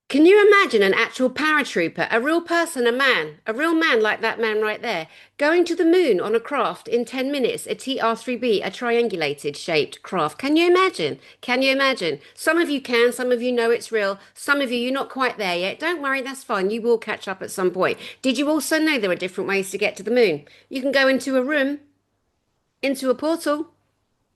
Can you imagine an actual paratrooper, a real person, a real man like that man right there, going to the moon on a craft in 10 minutes, a TR-3B, a triangulated shaped craft? Can you imagine? Can you imagine? Some of you can, some of you know it's real, some of you, you're not quite there yet. Don't worry, that's fine. You will catch up at some point. Did you also know there are different ways to get to the moon? You can go into a room, into a portal,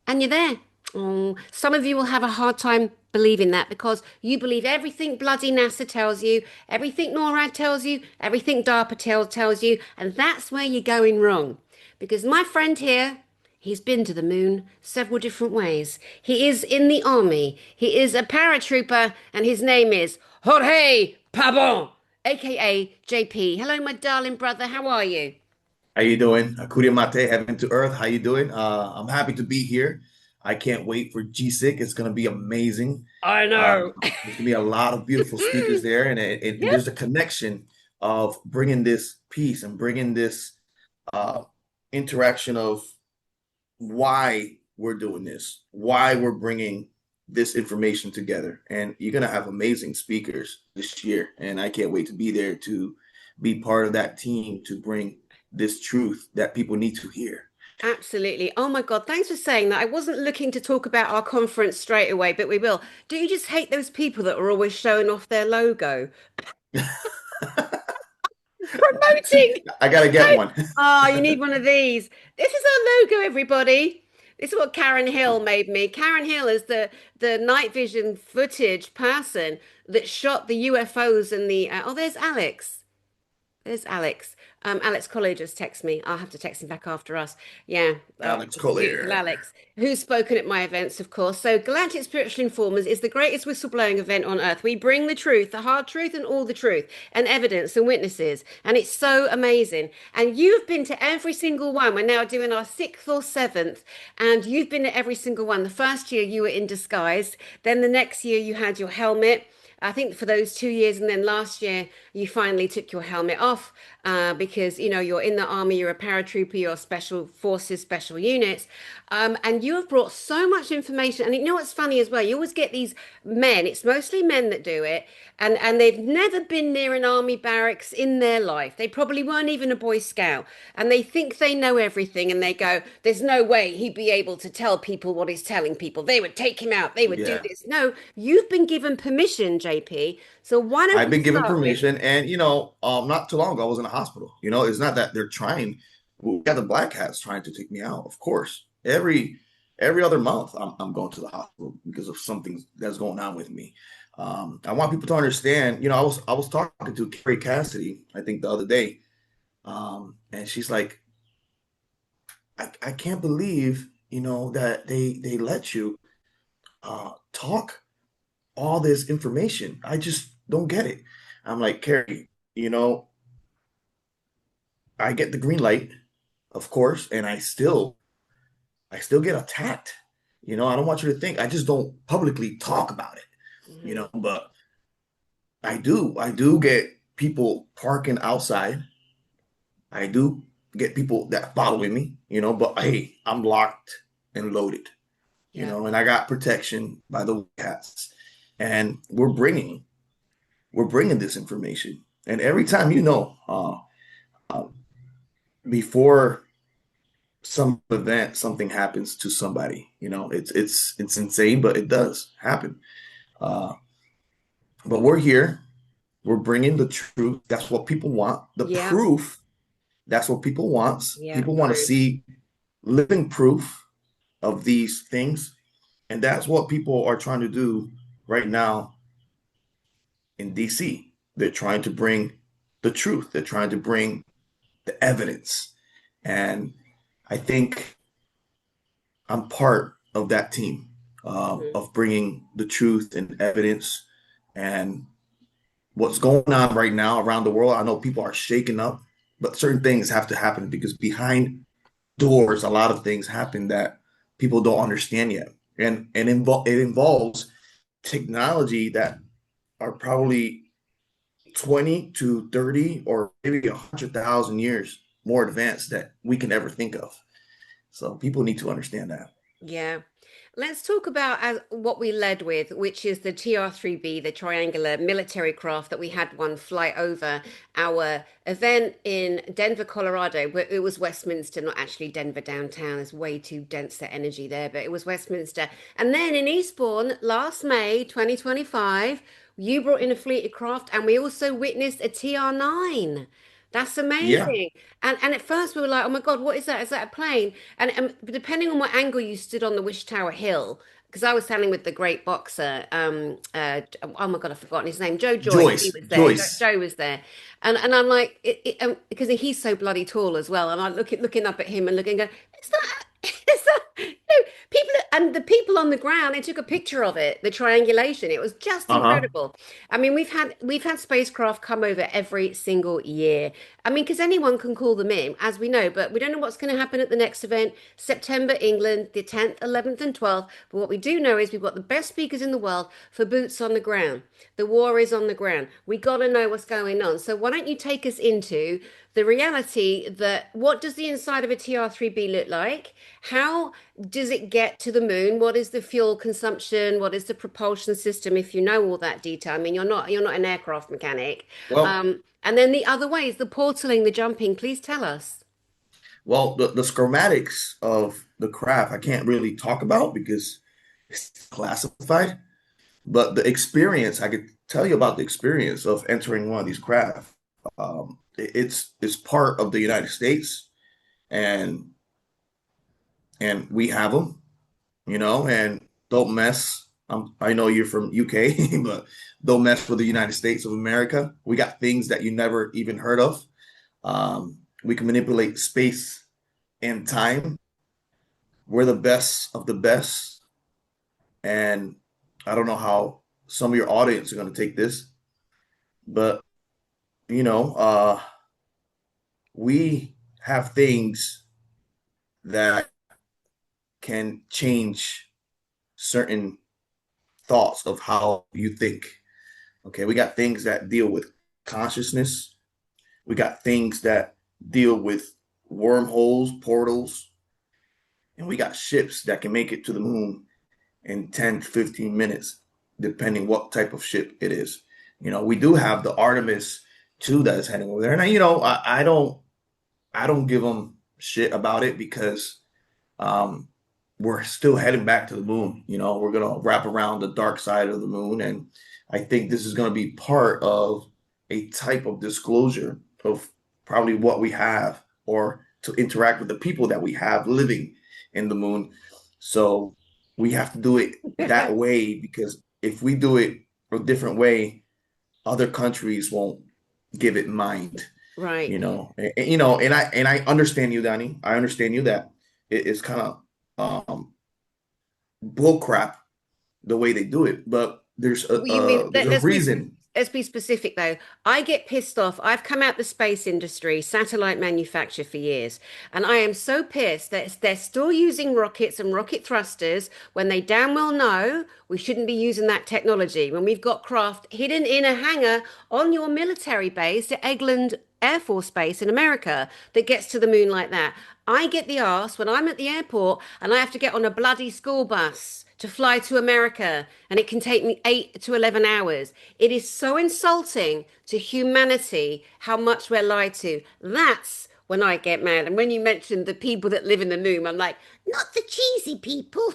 and you're there. Oh, some of you will have a hard time believing that because you believe everything bloody NASA tells you, everything NORAD tells you, everything DARPA tells you, and that's where you're going wrong. Because my friend here, he's been to the moon several different ways. He is in the army. He is a paratrooper, and his name is Jorge Pabon, aka JP. Hello, my darling brother. How are you? How you doing? Akudia Mate, Heaven to Earth. How you doing? I'm happy to be here. I can't wait for GSIC. It's going to be amazing. I Uh, know. there's going to be a lot of beautiful speakers there, and Yep. there's a connection of bringing this peace and bringing this uh, interaction of why we're doing this, why we're bringing this information together. And you're going to have amazing speakers this year, and I can't wait to be there to be part of that team to bring this truth that people need to hear. Absolutely. Oh my God, thanks for saying that. I wasn't looking to talk about our conference straight away, but we will. Do you just hate those people that are always showing off their logo? Promoting. I gotta get one. Oh, you need one of these. This is our logo, everybody. This is what Karen Hill made me. Karen Hill is the night vision footage person that shot the UFOs and the oh, there's Alex. There's Alex. Alex Collier just texted me. I'll have to text him back after us. Yeah, Alex beautiful Collier. Alex, who's spoken at my events, of course. So, Galactic Spiritual Informers is the greatest whistleblowing event on earth. We bring the truth, the hard truth, and all the truth, and evidence and witnesses. And it's so amazing. And you've been to every single one. We're now doing our sixth or seventh, and you've been to every single one. The first year you were in disguise, then the next year you had your helmet. I think for those 2 years, and then last year you finally took your helmet off because you know you're in the army, you're a paratrooper, you're special forces, special units, and you have brought so much information. And you know what's funny as well? You always get these men. It's mostly men that do it, and they've never been near an army barracks in their life. They probably weren't even a Boy Scout, and they think they know everything, and they go, "There's no way he'd be able to tell people what he's telling people. They would take him out. They would do Yeah. this." No, you've been given permission, JP. So why don't I've we been given start with, permission, and not too long ago I was in a hospital. It's not that they're trying. We got the black hats trying to take me out. Of course, every other month I'm going to the hospital because of something that's going on with me. I want people to understand. I was talking to Carrie Cassidy, I think the other day, and she's like, I can't believe that they let you talk all this information. I just don't get it. I'm like, Carrie, I get the green light, of course, and I still get attacked. I don't want you to think I just don't publicly talk about it, Mhm. but I do get people parking outside. I do get people that following me, but hey, I'm locked and loaded, Yeah. and I got protection by the cats. And we're bringing this information. And every time, uh, before some event, something happens to somebody. It's insane, but it does happen. Uh, but we're here. We're bringing the truth. That's what people want. The Yeah. proof. That's what people want. Yeah. People want to Proof. see living proof of these things, and that's what people are trying to do right now in DC. They're trying to bring the truth. They're trying to bring the evidence. And I think I'm part of that team Mhm. of bringing the truth and evidence and what's going on right now around the world. I know people are shaken up, but certain things have to happen because behind doors, a lot of things happen that people don't understand yet. It involves technology that are probably 20 to 30 or maybe 100,000 years more advanced that we can ever think of. So people need to understand that. Yeah. Let's talk about what we led with, which is the TR-3B, the triangular military craft that we had one fly over our event in Denver, Colorado. But it was Westminster, not actually Denver downtown. There's way too dense the energy there, but it was Westminster. And then in Eastbourne, last May 2025, you brought in a fleet of craft, and we also witnessed a TR-9. That's Yeah. amazing. And at first we were like, oh my God, what is that? Is that a plane? And depending on what angle you stood on the Wish Tower Hill, because I was standing with the great boxer, oh my God, I've forgotten his name, Joe Joyce. He Joyce. was there. Joyce. Joe was there, and I'm like, because he's so bloody tall as well, and I'm looking up at him and looking, going, is that? Is that? No, people and the people on the ground. They took a picture of it, the triangulation. It was just Uh-huh. incredible. I mean, we've had spacecraft come over every single year. I mean, because anyone can call them in, as we know, but we don't know what's going to happen at the next event, September, England, the 10th, 11th, and 12th. But what we do know is we've got the best speakers in the world for boots on the ground. The war is on the ground. We got to know what's going on. So why don't you take us into the reality that what does the inside of a TR-3B look like? How does it get to the moon? What is the fuel consumption? What is the propulsion system? If you know all that detail, I mean, you're not an aircraft mechanic. Well, And then the other ways, the portaling, the jumping. Please tell us. the schematics of the craft I can't really talk about because it's classified. But the experience, I could tell you about the experience of entering one of these craft. It's part of the United States, and we have them, and don't mess. I know you're from UK, but don't mess with the United States of America. We got things that you never even heard of. We can manipulate space and time. We're the best of the best, and I don't know how some of your audience are going to take this, but you know, uh, we have things that can change certain thoughts of how you think. Okay, we got things that deal with consciousness. We got things that deal with wormholes, portals, and we got ships that can make it to the moon in 10 to 15 minutes, depending what type of ship it is. We do have the Artemis 2 that is heading over there. And I don't give them shit about it because um, we're still heading back to the moon. We're gonna wrap around the dark side of the moon, and I think this is gonna be part of a type of disclosure of probably what we have, or to interact with the people that we have living in the moon. So we have to do it that way because if we do it a different way, other countries won't give it mind. Right. And I understand you, Danny. I understand you that it's kind of bull crap the way they do it, but there's a You mean there's a reason. let's be specific though. I get pissed off. I've come out the space industry, satellite manufacture for years, and I am so pissed that they're still using rockets and rocket thrusters when they damn well know we shouldn't be using that technology. When we've got craft hidden in a hangar on your military base at Eglin Air Force Base in America that gets to the moon like that. I get the arse when I'm at the airport and I have to get on a bloody school bus to fly to America, and it can take me 8 to 11 hours. It is so insulting to humanity how much we're lied to. That's when I get mad. And when you mentioned the people that live in the moon, I'm like, not the cheesy people,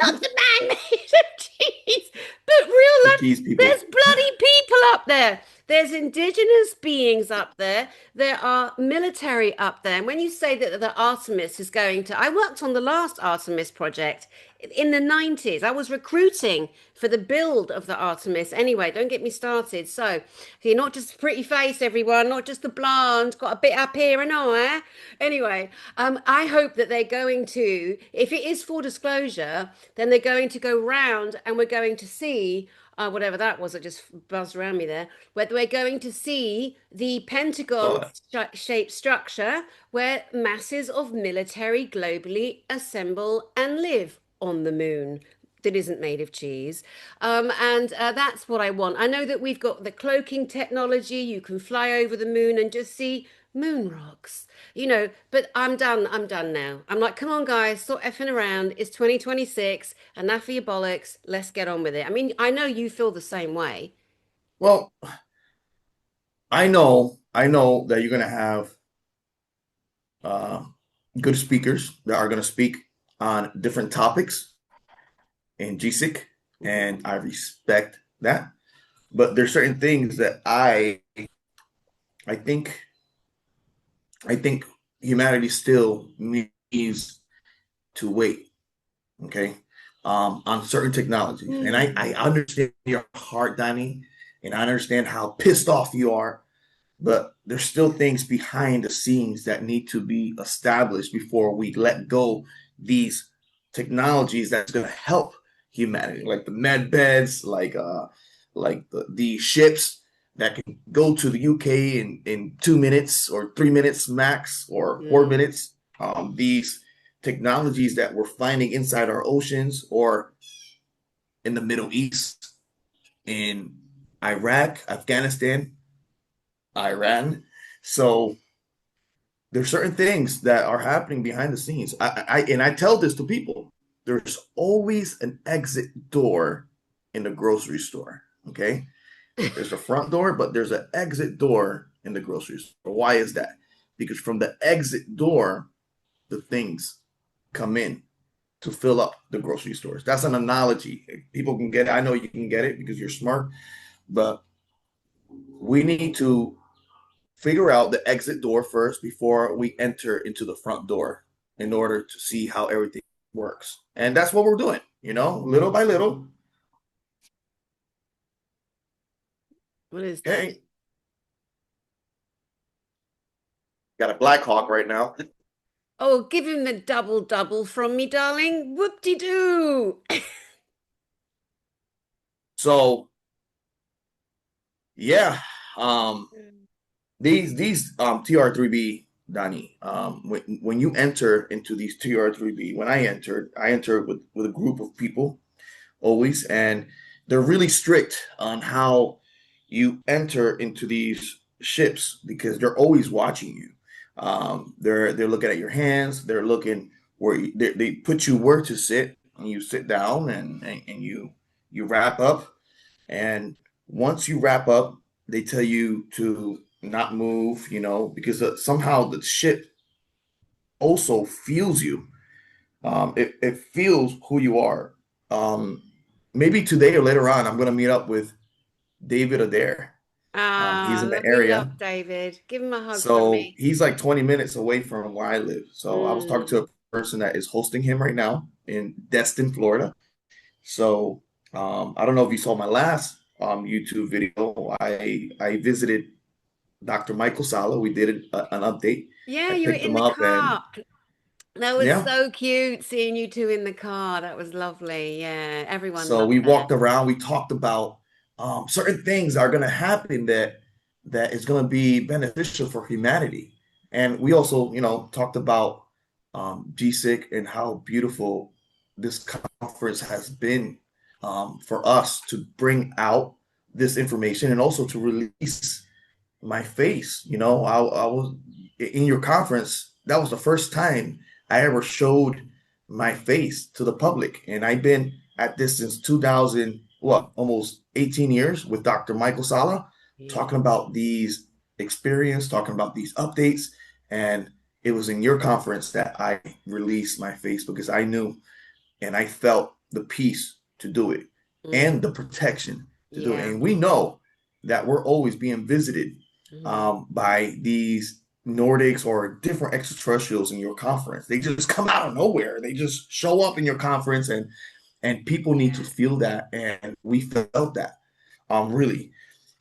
not the man made of cheese, but real The life. keys There's people. bloody people up there. There's indigenous beings up there. There are military up there. And when you say that the Artemis is going to, I worked on the last Artemis project in the 90s. I was recruiting for the build of the Artemis. Anyway, don't get me started. So you're not just pretty face, everyone, not just the blonde, got a bit up here and all, eh? Anyway, I hope that they're going to, if it is full disclosure, then they're going to go round and we're going to see whatever that was that just buzzed around me there, where we're going to see the Pentagon Uh, shaped structure where masses of military globally assemble and live on the moon that isn't made of cheese. And that's what I want. I know that we've got the cloaking technology. You can fly over the moon and just see Moon rocks. But I'm done. I'm done now. I'm like, come on, guys, stop effing around. It's 2026. Enough of your bollocks. Let's get on with it. I mean, I know you feel the same way. Well, I know that you're gonna have uh, good speakers that are gonna speak on different topics in GSIC, Mhm. and I respect that. But there's certain things that I think I think humanity still needs to wait, okay, on certain technologies. And I Mm. understand your heart, Danny, and I understand how pissed off you are, but there's still things behind the scenes that need to be established before we let go these technologies that's going to help humanity, like the med beds, like the ships that can go to the UK in 2 minutes or 3 minutes max or four Mm. minutes. These technologies that we're finding inside our oceans or in the Middle East, in Iraq, Afghanistan, Iran. So there's certain things that are happening behind the scenes. I tell this to people. There's always an exit door in the grocery store. Okay. There's a front door, but there's an exit door in the grocery store. Why is that? Because from the exit door, the things come in to fill up the grocery stores. That's an analogy. People can get it. I know you can get it because you're smart, but we need to figure out the exit door first before we enter into the front door in order to see how everything works. And that's what we're doing, little by little. What is that? Okay. Got a Black Hawk right now. Oh, give him the double double from me, darling. Whoop-de-doo. So yeah, um, these TR3B, Donnie, when you enter into these TR3B, when I entered with a group of people always, and they're really strict on how you enter into these ships because they're always watching you. They're looking at your hands. They're looking where they put you where to sit, and you sit down, and you wrap up. And once you wrap up, they tell you to not move, because somehow the ship also feels you. It feels who you are. Um, Maybe today or later on, I'm going to meet up with David Adair. He's Ah, in the we area. love David. Give him a hug from So me. he's like 20 minutes away from where I live. So I was talking Mm. to a person that is hosting him right now in Destin, Florida. So I don't know if you saw my last YouTube video. I visited Dr. Michael Sala. We did an update. Yeah, I you were picked in him the up, and car. That was yeah. so cute seeing you two in the car. That was lovely. Yeah, everyone So loved we that. walked around. We talked about certain things are going to happen that is going to be beneficial for humanity. And we also, talked about GSIC and how beautiful this conference has been for us to bring out this information and also to release my face. I was in your conference. That was the first time I ever showed my face to the public, and I've been at this since 2000, what, almost 18 years with Dr. Michael Sala, Yeah. talking about these experience, talking about these updates, and it was in your conference that I released my face because I knew and I felt the peace to do it Mm. and the protection to do it. Yeah. And we know that we're always being visited Mm. by these Nordics or different extraterrestrials in your conference. They just come out of nowhere. They just show up in your conference, and people need to Yeah. feel that, and we felt that. Really.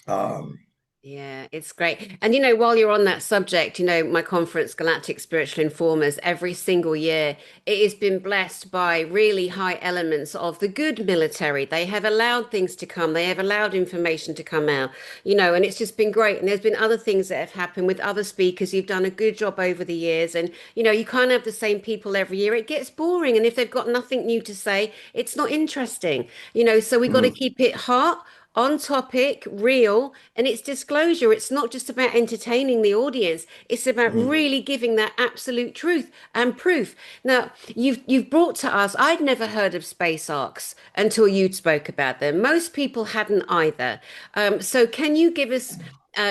Um, Yeah, it's great. And while you're on that subject, my conference, Galactic Spiritual Informers, every single year, it has been blessed by really high elements of the good military. They have allowed things to come, they have allowed information to come out, and it's just been great. And there's been other things that have happened with other speakers who've done a good job over the years. And, you can't have the same people every year. It gets boring. And if they've got nothing new to say, it's not interesting, so we got to mhm, keep it hot on topic, real, and it's disclosure. It's not just about entertaining the audience. It's about Mhm. really giving that absolute truth and proof. Now, you've brought to us, I'd never heard of space arcs until you spoke about them. Most people hadn't either. So can you give us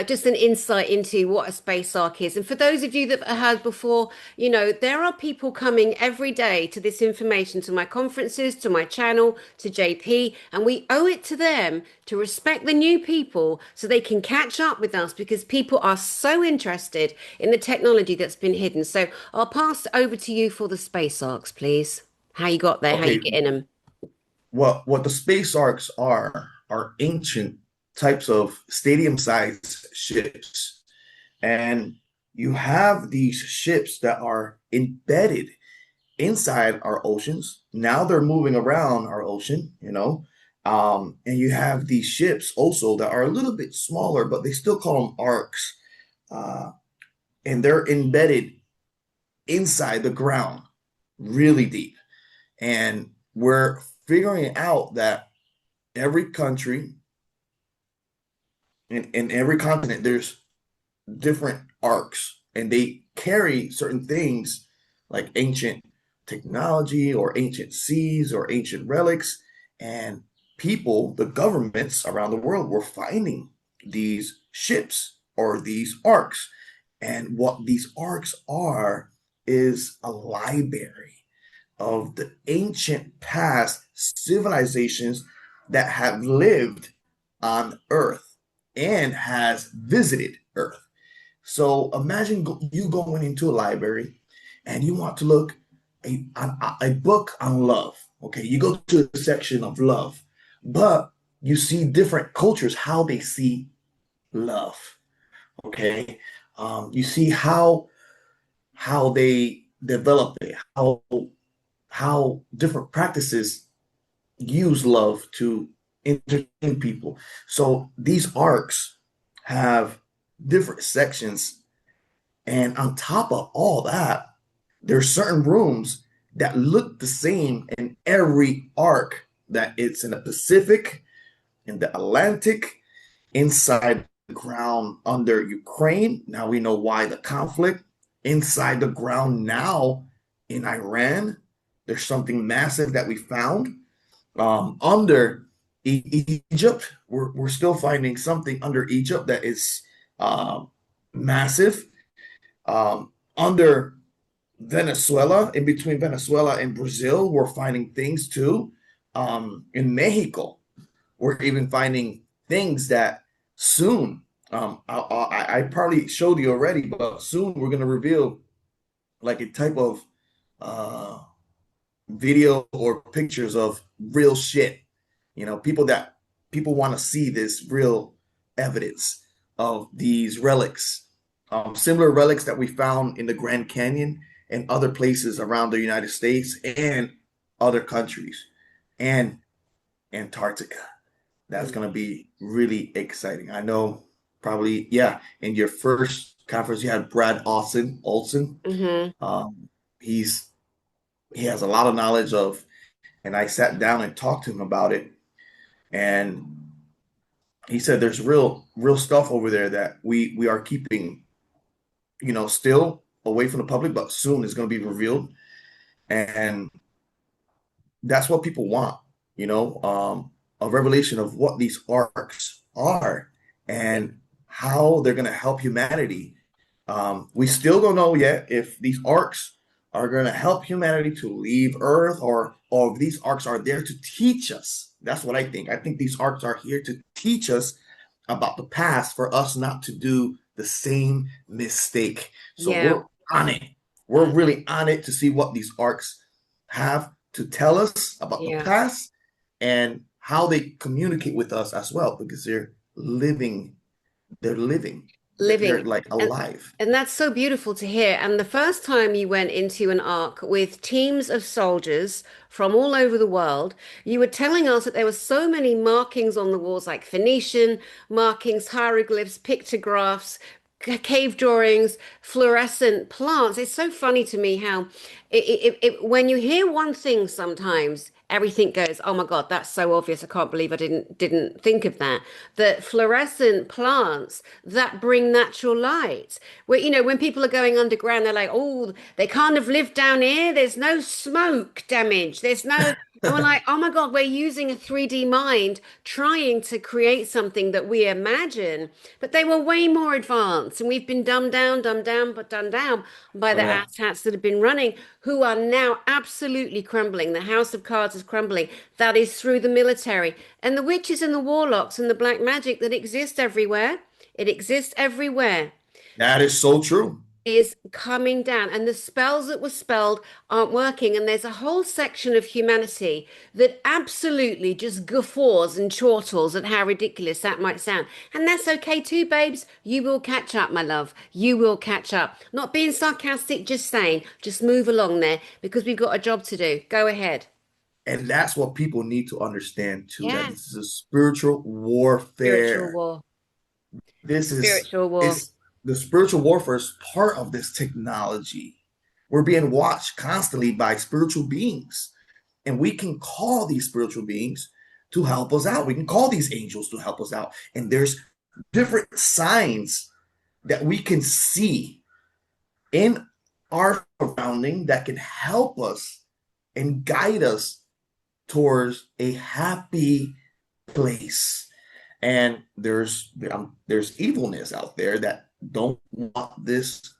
just an insight into what a space arc is? And for those of you that have heard before, there are people coming every day to this information, to my conferences, to my channel, to JP, and we owe it to them to respect the new people so they can catch up with us because people are so interested in the technology that's been hidden. So I'll pass over to you for the space arcs, please. How you got there, how you Okay, get in them. what the space arcs are ancient types of stadium-sized ships, and you have these ships that are embedded inside our oceans. Now they're moving around our ocean, and you have these ships also that are a little bit smaller, but they still call them arcs, uh, and they're embedded inside the ground, really deep. And we're figuring out that every country in every continent, there's different arcs, and they carry certain things like ancient technology or ancient seas or ancient relics. And people, the governments around the world, were finding these ships or these arcs. And what these arcs are is a library of the ancient past civilizations that have lived on Earth and has visited Earth. So imagine you going into a library and you want to look a book on love. Okay, you go to a section of love, but you see different cultures how they see love. Okay, you see how they develop it, how different practices use love to entertain people. So these arcs have different sections, and on top of all that, there's certain rooms that look the same in every arc. That it's in the Pacific, in the Atlantic, inside the ground under Ukraine. Now we know why the conflict. Inside the ground now in Iran, there's something massive that we found under Egypt. We're still finding something under Egypt that is massive. Under Venezuela, in between Venezuela and Brazil, we're finding things too. In Mexico, we're even finding things that soon, I probably showed you already, but soon we're going to reveal like a type of uh, video or pictures of real shit. People want to see this real evidence of these relics, similar relics that we found in the Grand Canyon and other places around the United States and other countries and Antarctica. That's going to be really exciting. I know probably, yeah, in your first conference, you had Brad Olson. Mm-hmm. Um, he's he has a lot of knowledge of, and I sat down and talked to him about it, and he said there's real stuff over there that we are keeping, still away from the public, but soon is going to be revealed, and that's what people want, a revelation of what these arcs are and how they're going to help humanity. We still don't know yet if these arcs are going to help humanity to leave Earth, or if these arcs are there to teach us. That's what I think. I think these arcs are here to teach us about the past for us not to do the same mistake. So Yeah. we're on it. We're really on it to see what these arcs have to tell us about the Yeah. past and how they communicate with us as well, because they're living, they're Living. like And alive. and that's so beautiful to hear. And the first time you went into an ark with teams of soldiers from all over the world, you were telling us that there were so many markings on the walls, like Phoenician markings, hieroglyphs, pictographs, cave drawings, fluorescent plants. It's so funny to me how when you hear one thing sometimes everything goes, oh my God, that's so obvious. I can't believe I didn't think of that. The fluorescent plants that bring natural light. Where, when people are going underground, they're like, oh, they can't have lived down here. There's no smoke damage. There's no, and we're like, oh my God, we're using a 3D mind trying to create something that we imagine, but they were way more advanced. And we've been dumbed down by Oh the yeah. asshats that have been running, who are now absolutely crumbling. The house of cards is crumbling. That is through the military and the witches and the warlocks and the black magic that exist everywhere. It exists everywhere, That is so true. is coming down, and the spells that were spelled aren't working. And there's a whole section of humanity that absolutely just guffaws and chortles at how ridiculous that might sound. And that's okay too, babes. You will catch up, my love. You will catch up. Not being sarcastic, just saying, just move along there because we've got a job to do. Go ahead. And that's what people need to understand too, that Yeah. this is a spiritual Spiritual warfare. war. This is Spiritual war. it's the spiritual warfare is part of this technology. We're being watched constantly by spiritual beings. And we can call these spiritual beings to help us out. We can call these angels to help us out. And there's different signs that we can see in our surrounding that can help us and guide us towards a happy place. And there's evilness out there that don't want this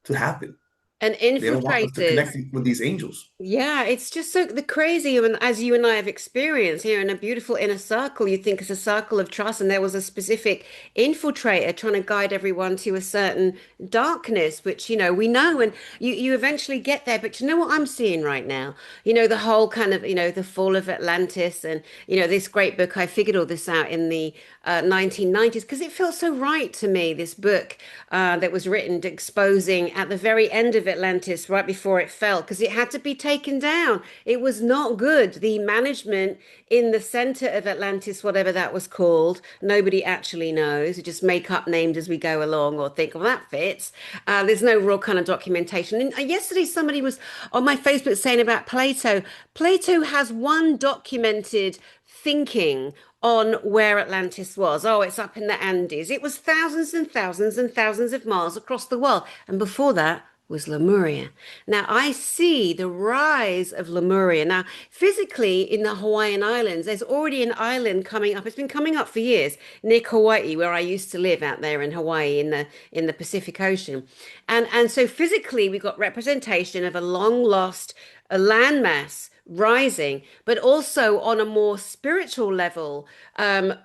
to happen. And They don't want us to infiltrators. connect with these angels. Yeah, it's just so the crazy, and as you and I have experienced here in a beautiful inner circle, you think it's a circle of trust, and there was a specific infiltrator trying to guide everyone to a certain darkness, which we know, and you eventually get there. But you know what I'm seeing right now? The whole kind of the fall of Atlantis, and this great book. I figured all this out in the 1990s because it feels so right to me. This book that was written exposing at the very end of Atlantis, right before it fell, because it had to be taken down. It was not good. The management in the center of Atlantis, whatever that was called, nobody actually knows. We just make up names as we go along or think, well, that fits. There's no real kind of documentation. And yesterday, somebody was on my Facebook saying about Plato. Plato has one documented thinking on where Atlantis was. Oh, it's up in the Andes. It was thousands and thousands and thousands of miles across the world. And before that was Lemuria. Now, I see the rise of Lemuria. Now, physically in the Hawaiian Islands, there's already an island coming up. It's been coming up for years near Kauai, where I used to live out there in Hawaii in the Pacific Ocean. And so physically, we got representation of a long lost a landmass rising, but also on a more spiritual level.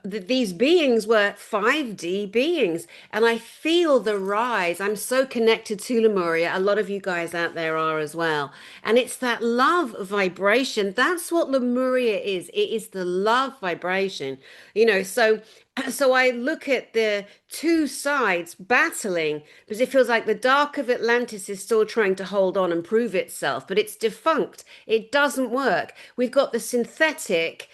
These beings were 5D beings, and I feel the rise. I'm so connected to Lemuria. A lot of you guys out there are as well. And it's that love vibration. That's what Lemuria is. It is the love vibration, so I look at the two sides battling because it feels like the dark of Atlantis is still trying to hold on and prove itself, but it's defunct. It doesn't work. We've got the synthetic,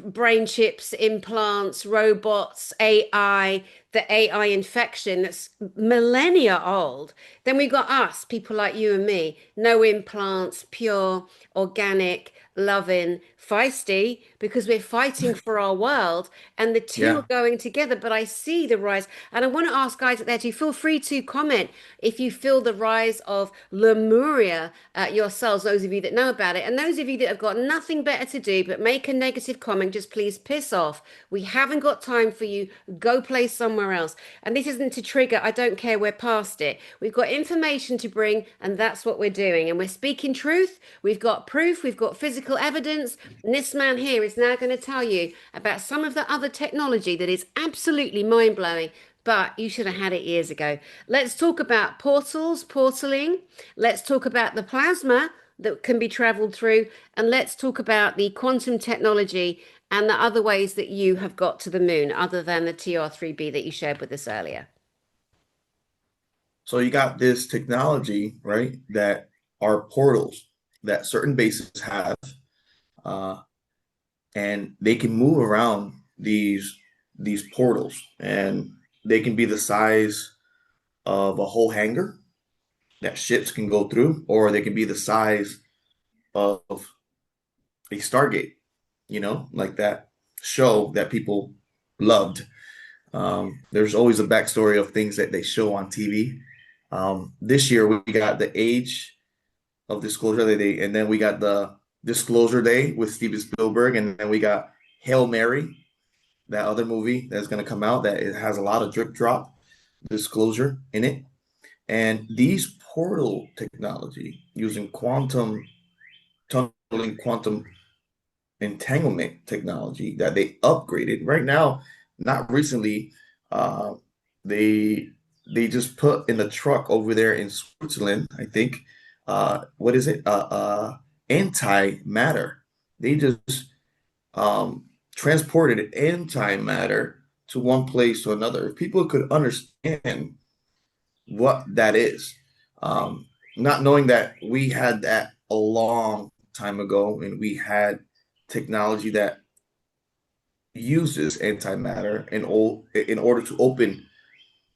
brain chips, implants, robots, AI, the AI infection that's millennia old. Then we've got us, people like you and me, no implants, pure, organic, loving, feisty, because we're fighting for our world, and the two are Yeah. going together. But I see the rise, and I want to ask guys out there to feel free to comment if you feel the rise of Lemuria yourselves, those of you that know about it, and those of you that have got nothing better to do but make a negative comment, just please piss off. We haven't got time for you. Go play somewhere else. And this isn't to trigger, I don't care, we're past it. We've got information to bring, and that's what we're doing. And we're speaking truth. We've got proof, we've got physical evidence. And this man here is now going to tell you about some of the other technology that is absolutely mind blowing. But you should have had it years ago. Let's talk about portals, portaling. Let's talk about the plasma that can be traveled through. And let's talk about the quantum technology and the other ways that you have got to the moon, other than the TR3B that you shared with us earlier. So you got this technology, right, that are portals that certain bases have, uh, and they can move around these portals, and they can be the size of a whole hangar that ships can go through, or they can be the size of a Stargate, like that show that people loved. There's always a backstory of things that they show on TV. This year we got the Age of Disclosure Day, and then we got the Disclosure Day with Steven Spielberg, and then we got Hail Mary, that other movie that's going to come out that it has a lot of drip drop disclosure in it. And these portal technology using quantum tunneling, quantum entanglement technology that they upgraded right now, not recently, uh, they they just put in the truck over there in Switzerland, I think. What is it? Antimatter. They just transported antimatter to one place to another. If people could understand what that is, not knowing that we had that a long time ago, and we had technology that uses antimatter in order to open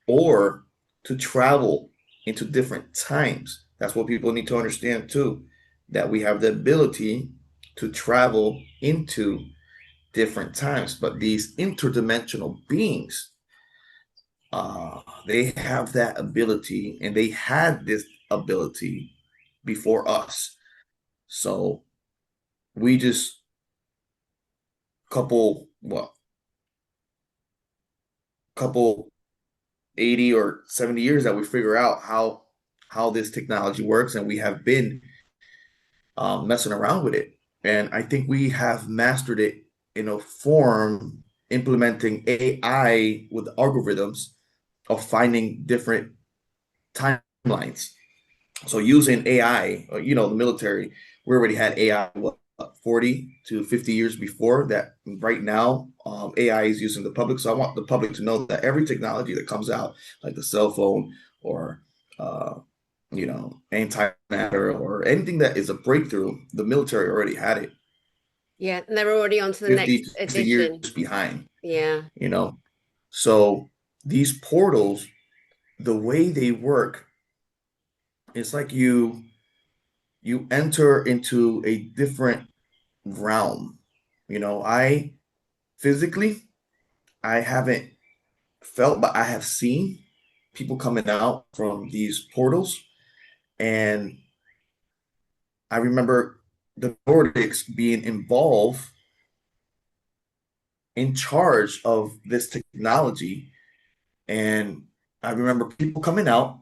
or to travel into different times. That's what people need to understand too, that we have the ability to travel into different times. But these interdimensional beings, they have that ability, and they had this ability before us. So we just couple 80 or 70 years that we figure out how this technology works, and we have been messing around with it. And I think we have mastered it in a form implementing AI with algorithms of finding different timelines. So using AI, the military, we already had AI, 40 to 50 years before that. Right now, AI is using the public. So I want the public to know that every technology that comes out, like the cell phone or, uh, antimatter or anything that is a breakthrough, the military already had it Yeah, and they're already on to the 50 next to 60 years edition. behind, Yeah. you know. So these portals, the way they work, it's like you enter into a different realm. I physically, I haven't felt, but I have seen people coming out from these portals. And I remember the Nordics being involved in charge of this technology. And I remember people coming out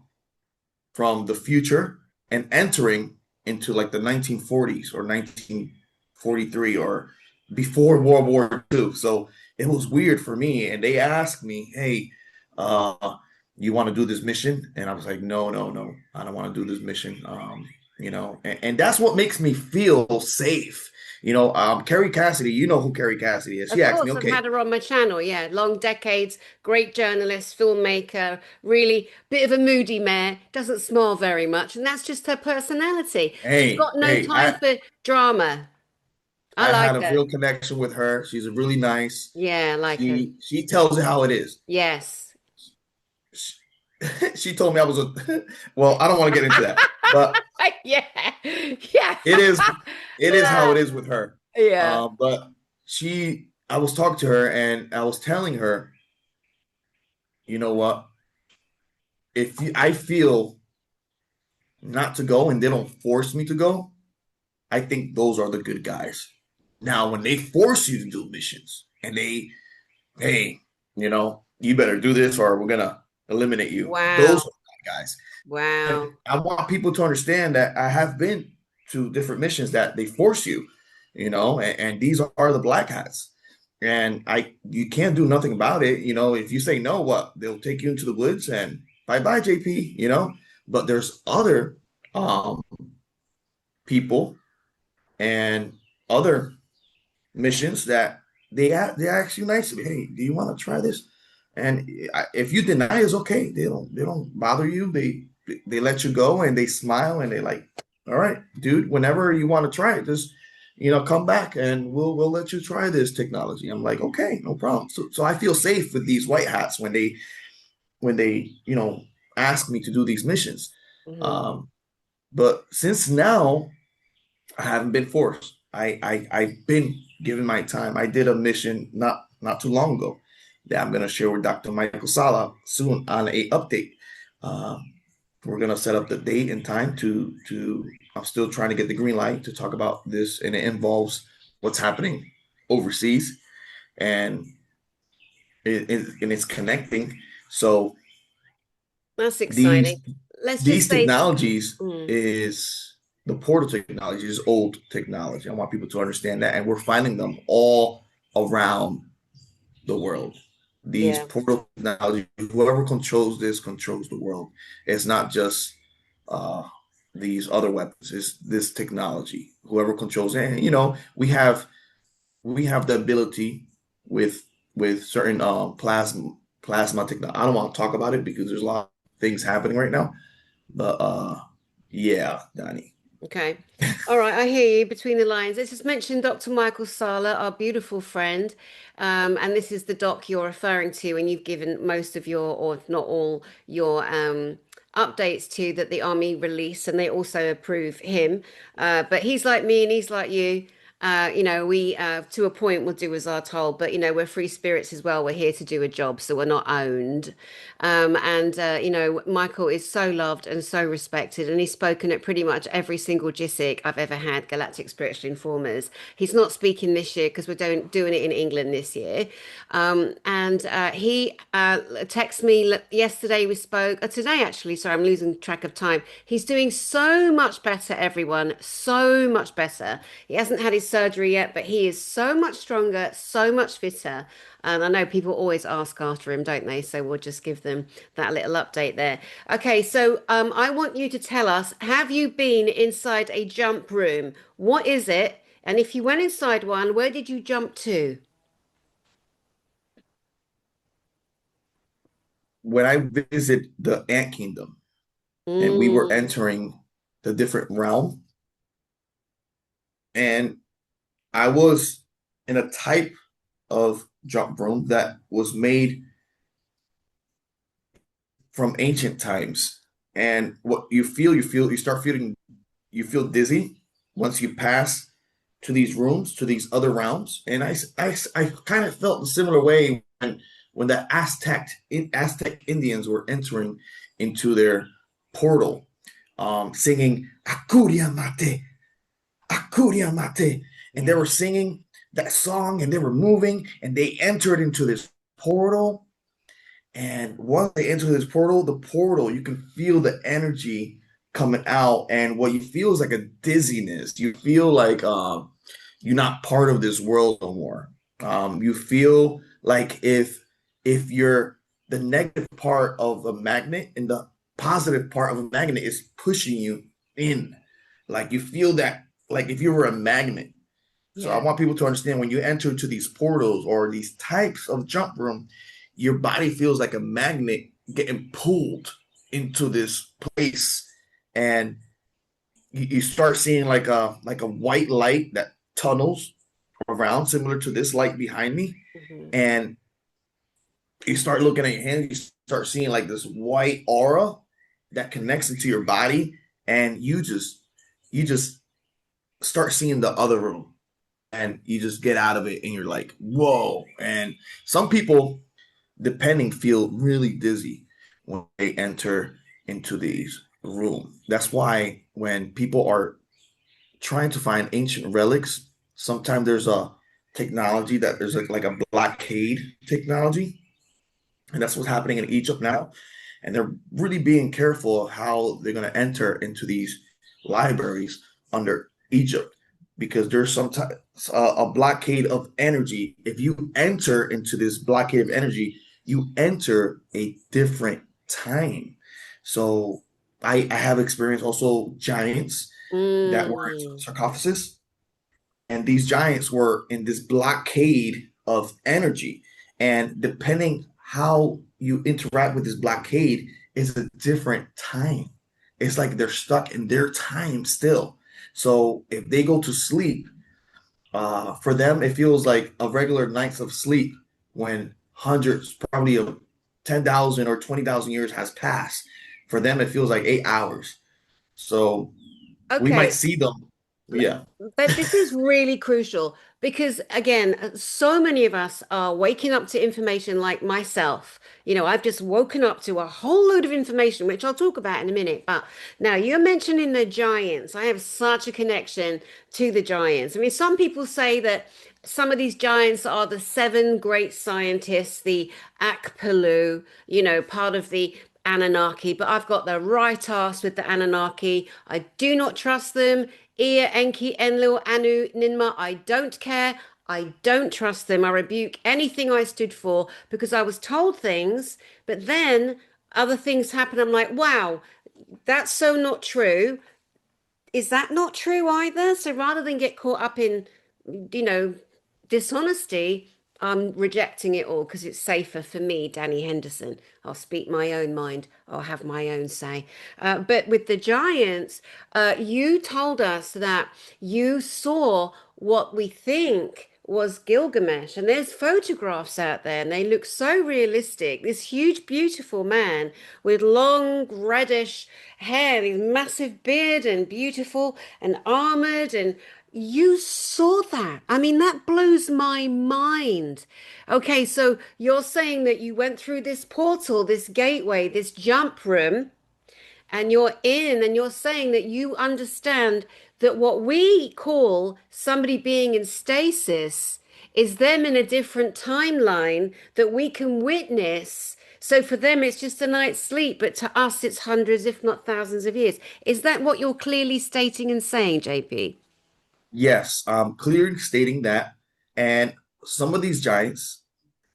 from the future and entering into like the 1940s or 1943 or before World War II. So it was weird for me. And they asked me, hey, you want to do this mission? And I was like, no, no, no, I don't want to do this mission. And that's what makes me feel safe. Carrie Cassidy, you know who Carrie Cassidy is. She Of asked me, course, I've okay, had her on my channel. Yeah, long decades, great journalist, filmmaker, really bit of a moody mare, doesn't smile very much, and that's just her personality. She's hey, got no hey, time for drama. I I like had a her. real connection with her. She's a really nice. Yeah, I like her. She tells it how it is. Yes. She, she told me I was a well, I don't want to get into that, but Yeah. Yeah. it is how it is with her. Yeah. But I was talking to her and I was telling her, you know what? I feel not to go and they don't force me to go, I think those are the good guys. Now, when they force you to do missions and hey, you better do this or we're gonna eliminate you. Those Wow. are the guys. And Wow. I want people to understand that I have been to different missions that they force you, and these are the black hats. And you can't do nothing about it. If you say no, what? They'll take you into the woods and bye bye, JP. But there's other um people and other missions that they ask you nicely, hey, do you want to try this? And if you deny, it's okay. They don't bother you. They let you go and they smile and they like, all right, dude, whenever you want to try it, just come back and we'll let you try this technology. I'm like, okay, no problem. So I feel safe with these white hats when they ask me to do these missions. Mhm. Um, but since now I haven't been forced. I've been given my time. I did a mission not too long ago that I'm gonna share with Dr. Michael Sala soon on a update. Um, we're gonna set up the date and time to. I'm still trying to get the green light to talk about this, and it involves what's happening overseas, and it's connecting. So That's exciting. these Let's just these say, technologies mm, is the portal technology is old technology. I want people to understand that, and we're finding them all around the world. These yeah. portal technology, whoever controls this controls the world. It's not just uh, these other weapons. It's this technology. Whoever controls it, and we have the ability with certain plasma technology. I don't want to talk about it because there's a lot of things happening right now. But yeah, Donnie. Okay. All right, I hear you between the lines. Let's just mention Dr. Michael Sala, our beautiful friend. And this is the doc you're referring to, and you've given most of your, or if not all, your updates to that the army release, and they also approve him. But he's like me and he's like you. We to a point will do as are told, but we're free spirits as well. We're here to do a job, so we're not owned. Michael is so loved and so respected, and he's spoken at pretty much every single GISIC I've ever had, Galactic Spiritual Informers. He's not speaking this year because we're doing it in England this year. And he texted me yesterday, we spoke, today actually, sorry, I'm losing track of time. He's doing so much better, everyone, so much better. He hasn't had his surgery yet, but he is so much stronger, so much fitter. And I know people always ask after him, don't they? So we'll just give them that little update there. Okay, so I want you to tell us, have you been inside a jump room? What is it? And if you went inside one, where did you jump to? When I visit the Ant Kingdom and we were Mm, entering the different realm, and I was in a type of jump room that was made from ancient times. And what you start feeling, you feel dizzy once you pass to these rooms, to these other realms. And I kind of felt a similar way when the Aztec Indians were entering into their portal, singing "Akuria Mate, Akuria Mate," and they yeah. were singing that song, and they were moving, and they entered into this portal. And once they enter this portal, the portal, you can feel the energy coming out. And what you feel is like a dizziness. You feel like you're not part of this world no more. You feel like if you're the negative part of a magnet and the positive part of a magnet is pushing you in. Like you feel that like if you were a magnet. So I Yeah. want people to understand when you enter into these portals or these types of jump room, your body feels like a magnet getting pulled into this place, and you start seeing like a white light that tunnels around, similar to this light behind me, Mhm. and you start looking at your hands, you start seeing like this white aura that connects into your body, and you just start seeing the other room and you just get out of it and you're like, whoa. And some people, depending, feel really dizzy when they enter into these rooms. That's why when people are trying to find ancient relics, sometimes there's a technology that there's like a blockade technology. And that's what's happening in Egypt now. And they're really being careful of how they're going to enter into these libraries under Egypt because there's sometimes a blockade of energy. If you enter into this blockade of energy, you enter a different time. So I have experienced also giants that were Mm, sarcophagus, and these giants were in this blockade of energy. And depending how you interact with this blockade is a different time. It's like they're stuck in their time still. So if they go to sleep, for them it feels like a regular nights of sleep when hundreds, probably of 10,000 or 20,000 years has passed. For them, it feels like 8 hours. So we might okay. see them. Yeah. But this is really crucial because, again, so many of us are waking up to information like myself. I've just woken up to a whole load of information, which I'll talk about in a minute. But now you're mentioning the giants. I have such a connection to the giants. I mean, some people say that some of these giants are the seven great scientists, the Akpelu, part of the Anunnaki, but I've got the right ass with the Anunnaki. I do not trust them. Ea, Enki, Enlil, Anu, Ninmah, I don't care. I don't trust them. I rebuke anything I stood for because I was told things, but then other things happen. I'm like, wow, that's so not true. Is that not true either? So rather than get caught up in, you know, dishonesty, I'm rejecting it all because it's safer for me, Dani Henderson. I'll speak my own mind. I'll have my own say. But with the Giants, you told us that you saw what we think was Gilgamesh, and there's photographs out there, and they look so realistic. This huge, beautiful man with long reddish hair, this massive beard, and beautiful and armored, and you saw that. I mean, that blows my mind. Okay, so you're saying that you went through this portal, this gateway, this jump room, and you're in, and you're saying that you understand that what we call somebody being in stasis is them in a different timeline that we can witness. So for them, it's just a night's sleep, but to us, it's hundreds, if not thousands of years. Is that what you're clearly stating and saying, JP? Yes, clearly stating that. And some of these giants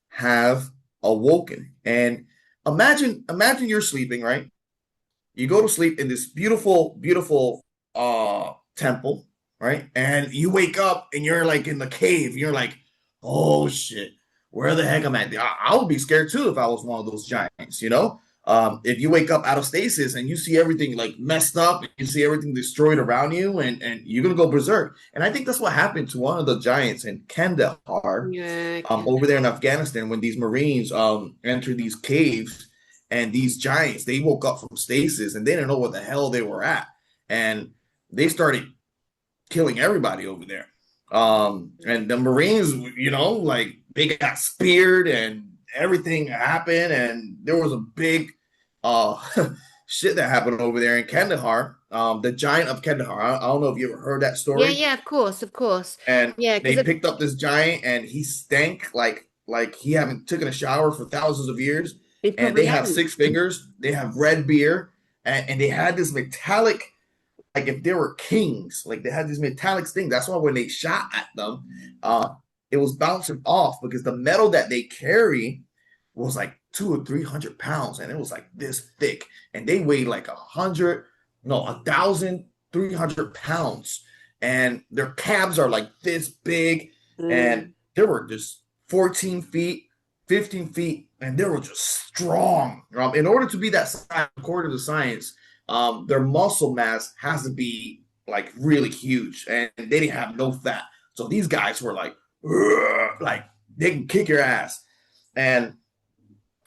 have awoken. And imagine you're sleeping, right? You go to sleep in this beautiful, beautiful temple, right? And you wake up and you're like in the cave. You're like, oh shit, where the heck am I? I would be scared too if I was one of those giants, you know? If you wake up out of stasis and you see everything like messed up, you see everything destroyed around you, and you're gonna go berserk. And I think that's what happened to one of the giants in Kandahar, Yeah, over there in Afghanistan, when these Marines entered these caves, and these giants, they woke up from stasis and they didn't know what the hell they were at, and they started killing everybody over there. And the Marines, like they got speared and everything happened, and there was a big uh shit that happened over there in Kandahar. The giant of Kandahar. I don't know if you ever heard that yeah, story. yeah, of course, of course. And Yeah, they because picked up this giant, and he stank like he haven't taken a shower for thousands of years. it And probably they have hasn't. 6 fingers. They have red beer, and they had this metallic, like if they were kings, like they had these metallic things. That's why when they shot at them, it was bouncing off because the metal that they carry was like 200 or 300 pounds, and it was like this thick, and they weighed like 100, no, 1,300 pounds, and their calves are like this big, and Mm, they were just 14 feet, 15 feet, and they were just strong. In order to be that size, according to science, their muscle mass has to be like really huge, and they didn't have no fat. So these guys were like they can kick your ass. And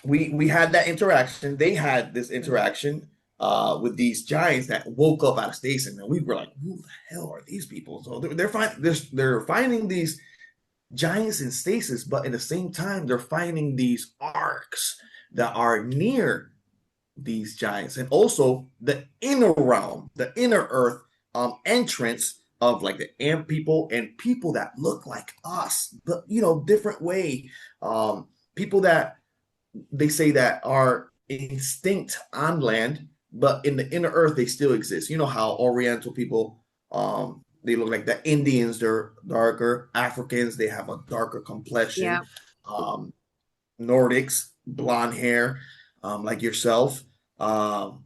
we had that interaction. They had this interaction with these giants that woke up out of stasis, and we were like, "Who the hell are these people?" So they're finding these giants in stasis, but at the same time, they're finding these arcs that are near these giants, and also the inner realm, the inner earth entrance of like the ant people and people that look like us, but different way. People that they say that are extinct on land, but in the inner earth they still exist. You know how Oriental people, they look like the Indians, they're darker. Africans, they have a darker yeah. complexion. Um, Nordics, blonde hair, like yourself. Um,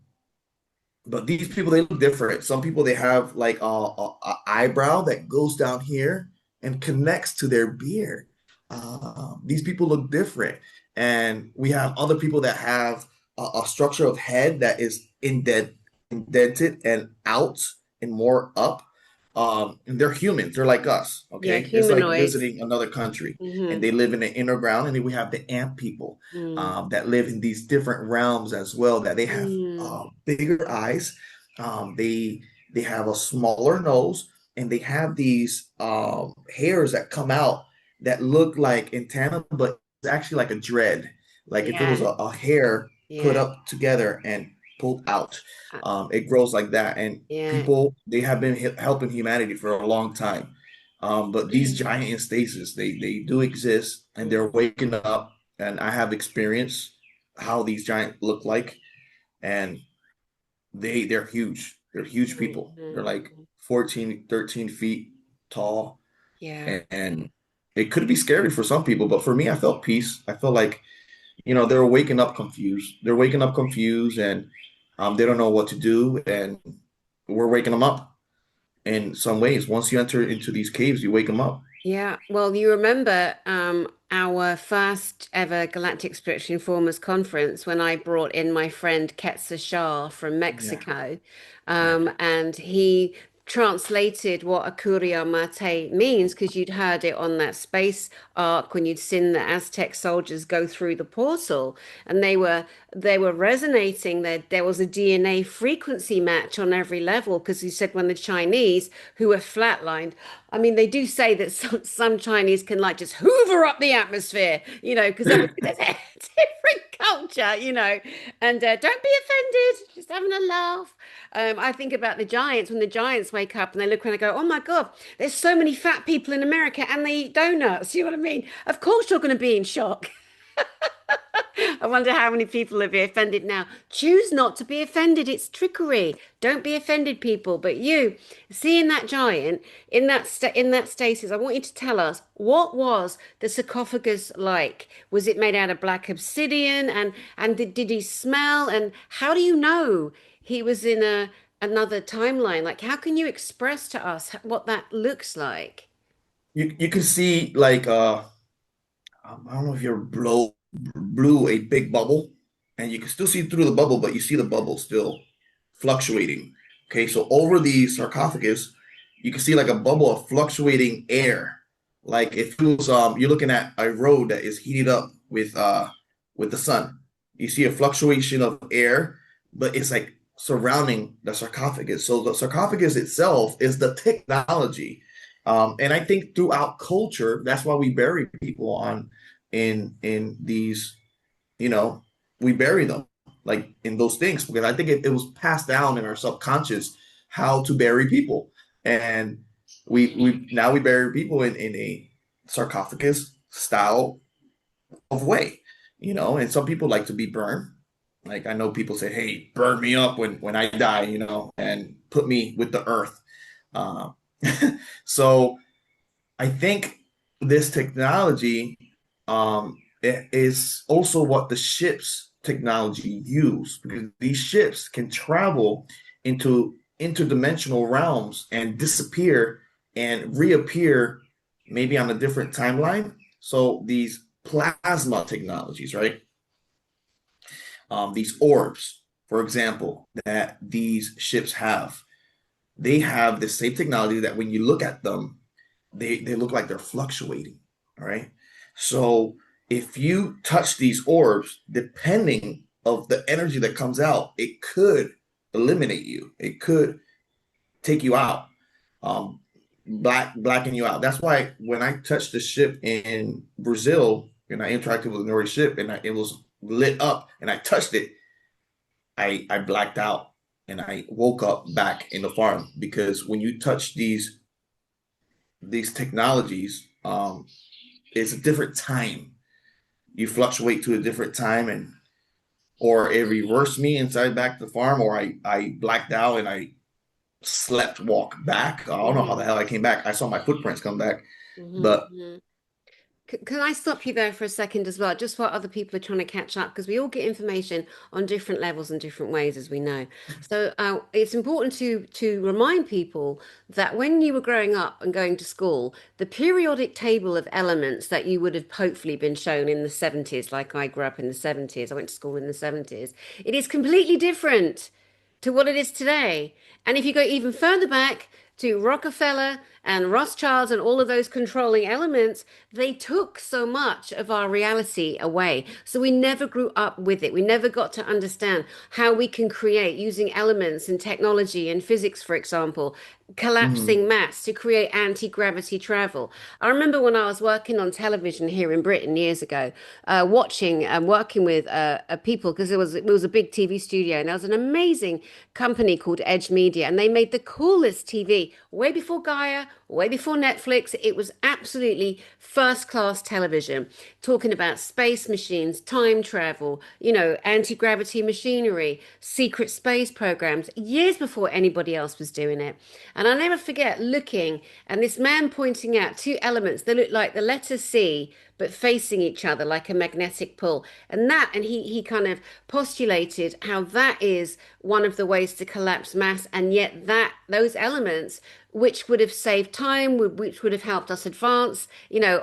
but these people, they look different. Some people, they have like a eyebrow that goes down here and connects to their beard. These people look different. And we have other people that have a structure of head that is indented and out and more up. And they're humans. They're like us. Yeah, Okay. It's like humanoids. visiting another country, and Hmm. they live in the inner ground. And then we have the ant people, Mm. that live in these different realms as well, that they have Mm. bigger eyes. They have a smaller nose. and they have these hairs that come out that look like antenna, but it's actually like a dread, like if it was Yeah. a hair put Yeah. up together and pulled out. Uh, It grows like that, and yeah. people they have been helping humanity for a long time. But these giant instasis, they do exist, and they're waking up. And I have experienced how these giants look like, and they're huge. They're huge people. They're like Mhm. 14, 13 feet tall, Yeah. and it could be scary for some people, but for me, I felt peace. I felt like, they're waking up confused. They're waking up confused, and they don't know what to do, and we're waking them up in some ways. Once you enter into these caves, you wake them up. Yeah, well, you remember our first ever Galactic Spiritual Informers conference when I brought in my friend Ketsa Shah from Yeah, Mexico, yeah. and he translated what Akuria Mate means because you'd heard it on that space arc when you'd seen the Aztec soldiers go through the portal, and they were resonating. There was a DNA frequency match on every level because he said when the Chinese who were flatlined. I mean, they do say that some Chinese can like just hoover up the atmosphere, because obviously there's a different culture, and don't be offended, just having a laugh. I think about the giants when the giants wake up and they look around and go, oh my God, there's so many fat people in America and they eat donuts. You know what I mean? Of course you're going to be in shock. I wonder how many people will be offended now. Choose not to be offended. It's trickery. Don't be offended, people. But you, seeing that giant in that stasis, I want you to tell us what was the sarcophagus like? Was it made out of black obsidian? And did he smell? And how do you know he was in another timeline? Like, how can you express to us what that looks like? You can see like I don't know if you ever blew a big bubble, and you can still see through the bubble, but you see the bubble still fluctuating. Okay, so over the sarcophagus, you can see like a bubble of fluctuating air. Like if it was you're looking at a road that is heated up with the sun. You see a fluctuation of air, but it's like surrounding the sarcophagus. So the sarcophagus itself is the technology. And I think throughout culture, that's why we bury people on in these, you know, we bury them like in those things because I think it was passed down in our subconscious how to bury people. And we now we bury people in a sarcophagus style of way, and some people like to be burned. Like I know people say, hey, burn me up when I die, and put me with the earth. Uh, so I think this technology is also what the ship's technology use because these ships can travel into interdimensional realms and disappear and reappear maybe on a different timeline. So these plasma technologies, right? These orbs, for example, that these ships have, they have the same technology that when you look at them, they look like they're fluctuating. All right. So if you touch these orbs, depending of the energy that comes out, it could eliminate you. It could take you out, blacken you out. That's why when I touched the ship in Brazil and I interacted with the Nordic ship and it was lit up and I touched it, I blacked out and I woke up back in the farm because when you touch these technologies, it's a different time. You fluctuate to a different time, and or it reversed me inside back to the farm, or I blacked out and I slept walk back. I don't know how Hmm. the hell I came back. I saw my footprints come back, but Hmm. Can I stop you there for a second as well, just while other people are trying to catch up, because we all get information on different levels and different ways, as we know. So it's important to remind people that when you were growing up and going to school, the periodic table of elements that you would have hopefully been shown in the 70s, like I grew up in the 70s, I went to school in the 70s, it is completely different to what it is today. And if you go even further back to Rockefeller and Rothschilds and all of those controlling elements, they took so much of our reality away. So we never grew up with it. We never got to understand how we can create using elements and technology and physics, for example, Mhm. collapsing mass to create anti-gravity travel. I remember when I was working on television here in Britain years ago, watching and working with people because it was a big TV studio, and there was an amazing company called Edge Media, and they made the coolest TV way before Gaia, way before Netflix. It was absolutely first class television, talking about space machines, time travel, anti-gravity machinery, secret space programs, years before anybody else was doing it. And I'll never forget looking and this man pointing out two elements that look like the letter C but facing each other like a magnetic pull. And he kind of postulated how that is one of the ways to collapse mass, and yet that those elements which would have saved time, which would have helped us advance,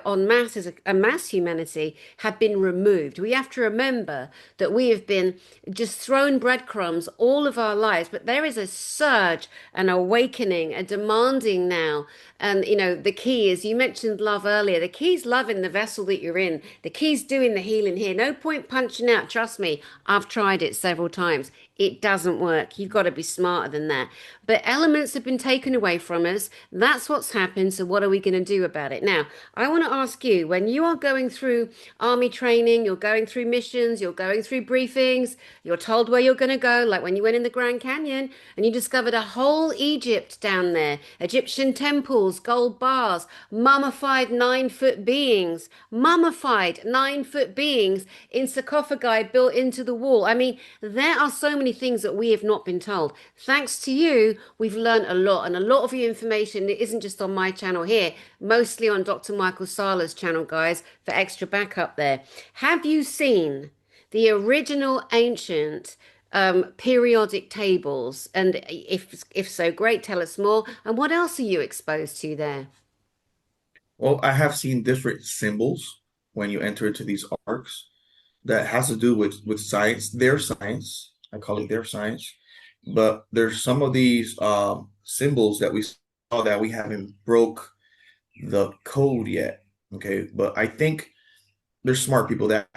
on mass as a mass humanity, have been removed. We have to remember that we have been just thrown breadcrumbs all of our lives, but there is a surge, an awakening, a demanding now. And the key is, you mentioned love earlier. The key is love in the vessel that you're in. The key is doing the healing here. No point punching out. Trust me, I've tried it several times. It doesn't work. You've got to be smarter than that. But elements have been taken away from us. That's what's happened. So, what are we going to do about it? Now, I want to ask you, when you are going through army training, you're going through missions, you're going through briefings, you're told where you're going to go, like when you went in the Grand Canyon and you discovered a whole Egypt down there, Egyptian temples, gold bars, mummified 9 foot beings in sarcophagi built into the wall. I mean, there are so many things that we have not been told. Thanks to you, we've learned a lot, and a lot of your information isn't just on my channel here, mostly on Dr. Michael Sala's channel, guys, for extra backup there. Have you seen the original ancient periodic tables? And if so, great, tell us more. And what else are you exposed to there? Well, I have seen different symbols when you enter into these arcs that has to do with science, their science. I call it their science. But there's some of these symbols that we saw that we haven't broke the code yet. Okay, but I think there's smart people that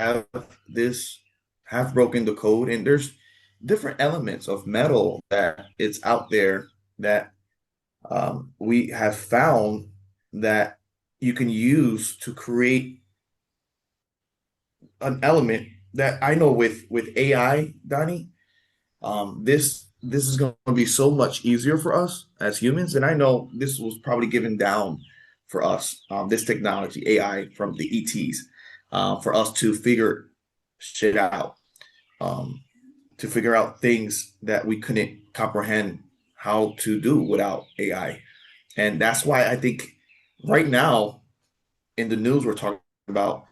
this have broken the code, and there's different elements of metal that it's out there that we have found that you can use to create an element that I know with AI, Donnie, this is going to be so much easier for us as humans, and I know this was probably given down for us, this technology, AI from the ETs, for us to figure shit out, um, to figure out things that we couldn't comprehend how to do without AI, and that's why I think right now in the news we're talking about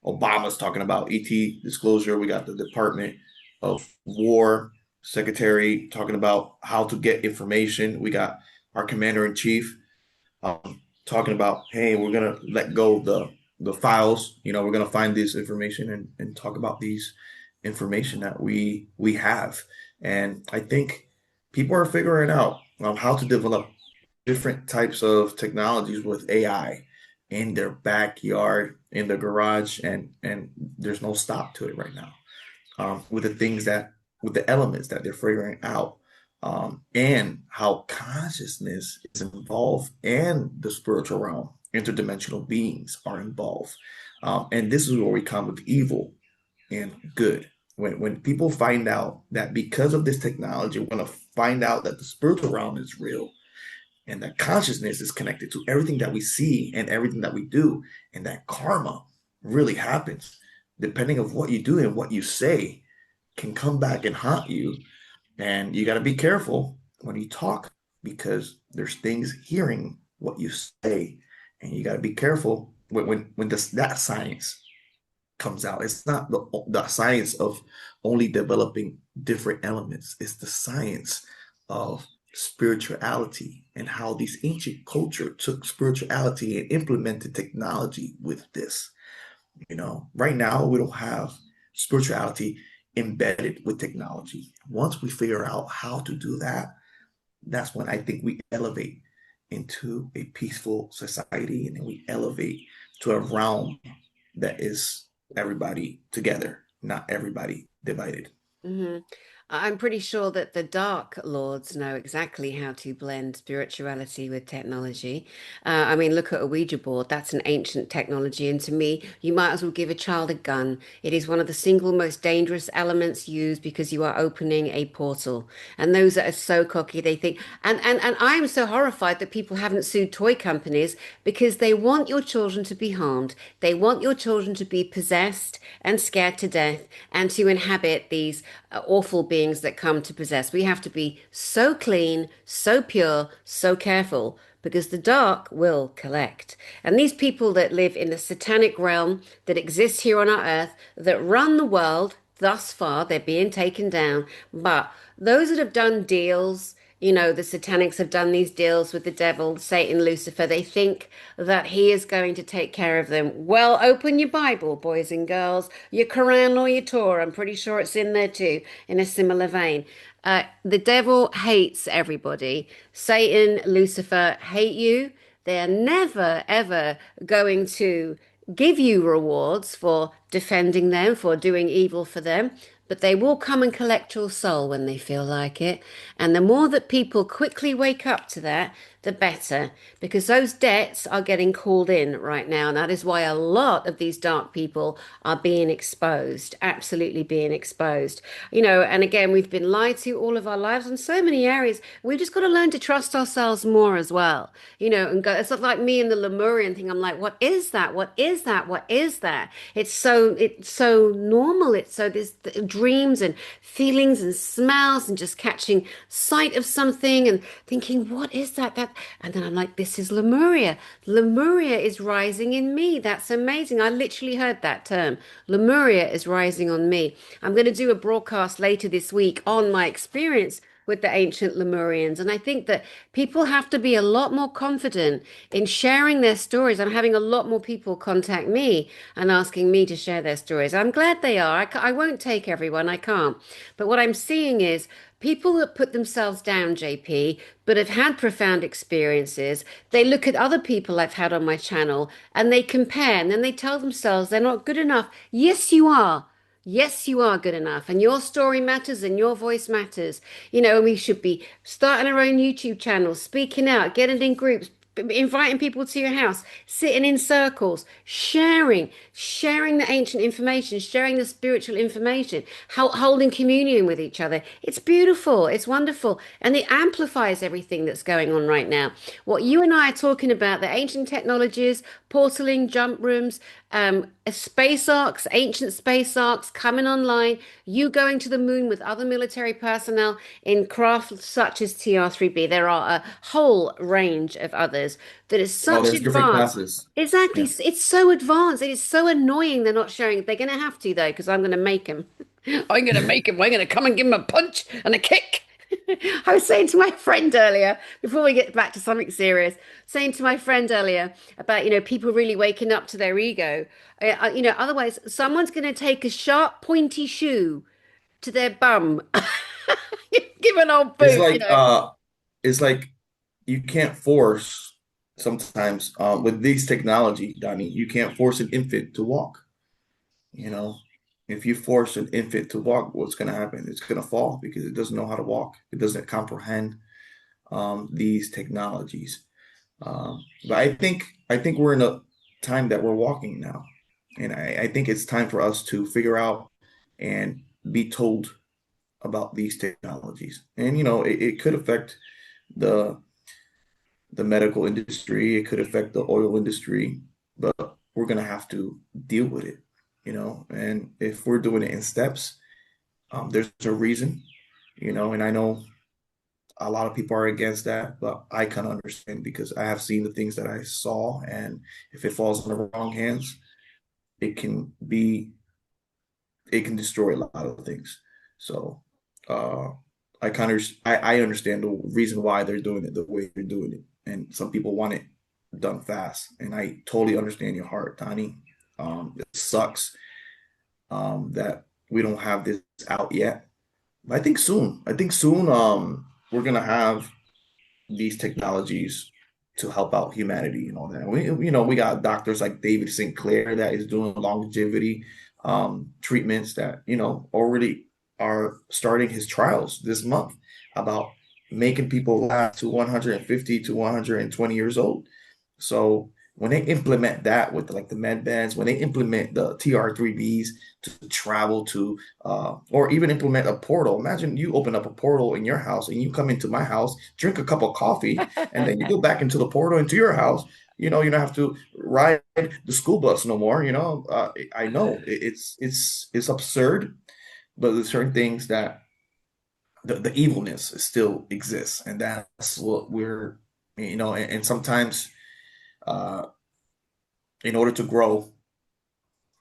Obama's talking about ET disclosure. We got the Department of War Secretary talking about how to get information. We got our Commander in Chief talking about, hey, we're gonna let go of the files. We're gonna find this information and talk about these information that we have. And I think people are figuring out how to develop different types of technologies with AI in their backyard, in their garage, and there's no stop to it right now. With the things that with the elements that they're figuring out, and how consciousness is involved and the spiritual realm, interdimensional beings are involved. And this is where we come with evil and good. When people find out that because of this technology, we're going to find out that the spiritual realm is real and that consciousness is connected to everything that we see and everything that we do, and that karma really happens depending of what you do and what you say can come back and haunt you. And you got to be careful when you talk because there's things hearing what you say, and you got to be careful when that science comes out. It's not the science of only developing different elements. It's the science of spirituality and how this ancient culture took spirituality and implemented technology with this. Right now we don't have spirituality embedded with technology. Once we figure out how to do that, that's when I think we elevate into a peaceful society, and then we elevate to a realm that is everybody together, not everybody divided. Hmm. I'm pretty sure that the Dark Lords know exactly how to blend spirituality with technology. I mean, look at a Ouija board. That's an ancient technology. And to me, you might as well give a child a gun. It is one of the single most dangerous elements used because you are opening a portal. And those that are so cocky, they think, and I am so horrified that people haven't sued toy companies because they want your children to be harmed. They want your children to be possessed and scared to death and to inhabit these awful beings that come to possess. We have to be so clean, so pure, so careful because the dark will collect. And these people that live in the satanic realm that exists here on our earth, that run the world, thus far, they're being taken down. But those that have done deals, the satanics have done these deals with the devil, Satan, Lucifer. They think that he is going to take care of them. Well, open your Bible, boys and girls, your Quran or your Torah. I'm pretty sure it's in there too, in a similar vein. The devil hates everybody. Satan, Lucifer hate you. They are never, ever going to give you rewards for defending them, for doing evil for them, but they will come and collect your soul when they feel like it. And the more that people quickly wake up to that, the better, because those debts are getting called in right now. And that is why a lot of these dark people are being exposed, absolutely being exposed. And again, we've been lied to all of our lives in so many areas. We've just got to learn to trust ourselves more as well, and go. It's not like me and the Lemurian thing. I'm like, what is that? What is that? What is that? It's so normal. It's so there's dreams and feelings and smells and just catching sight of something and thinking, what is that? And then I'm like, this is Lemuria. Lemuria is rising in me. That's amazing. I literally heard that term. Lemuria is rising on me. I'm going to do a broadcast later this week on my experience with the ancient Lemurians. And I think that people have to be a lot more confident in sharing their stories. I'm having a lot more people contact me and asking me to share their stories. I'm glad they are. I won't take everyone, I can't. But what I'm seeing is people that put themselves down, JP, but have had profound experiences. They look at other people I've had on my channel and they compare and then they tell themselves they're not good enough. Yes, you are. Yes, you are good enough, and your story matters and your voice matters. And we should be starting our own YouTube channel, speaking out, getting in groups, inviting people to your house, sitting in circles, sharing the ancient information, sharing the spiritual information, holding communion with each other. It's beautiful, it's wonderful, and it amplifies everything that's going on right now. What you and I are talking about, the ancient technologies, portaling, jump rooms, space arcs, ancient space arcs coming online, you going to the moon with other military personnel in craft such as TR-3B. There are a whole range of others that is Oh, such there's different advanced. classes. Exactly. Yeah. It's so advanced. It is so annoying they're not sharing it. They're going to have to, though, because I'm going to make them. I'm going to make them. I'm going to come and give them a punch and a kick. I was saying to my friend earlier, before we get back to something serious, saying to my friend earlier about, people really waking up to their ego. Otherwise, someone's going to take a sharp, pointy shoe to their bum, give an old It's boot, like uh it's like you can't force sometimes with these technology, Donnie, you can't force an infant to walk. You know, if you force an infant to walk, what's going to happen? It's going to fall because it doesn't know how to walk. It doesn't comprehend these technologies. But I think we're in a time that we're walking now, and I think it's time for us to figure out and be told about these technologies. And it could affect the the medical industry. It could affect the oil industry, but we're gonna have to deal with it. And if we're doing it in steps, there's a reason, and I know a lot of people are against that, but I can understand because I have seen the things that I saw, and if it falls in the wrong hands, it can be it can destroy a lot of things. So uh I understand the reason why they're doing it the way they're doing it. And some people want it done fast. And I totally understand your heart, Tani. It sucks that we don't have this out yet. But I think soon we're gonna have these technologies to help out humanity and all that. We got doctors like David Sinclair that is doing longevity treatments that already are starting his trials this month about making people last to 150 to 120 years old. So when they implement that with like the med beds, when they implement the TR3Bs to travel to, or even implement a portal. Imagine you open up a portal in your house and you come into my house, drink a cup of coffee, and then you go back into the portal into your house. You don't have to ride the school bus no more. I know it's absurd, but there's certain things that the evilness still exists, and that's what and sometimes uh, in order to grow,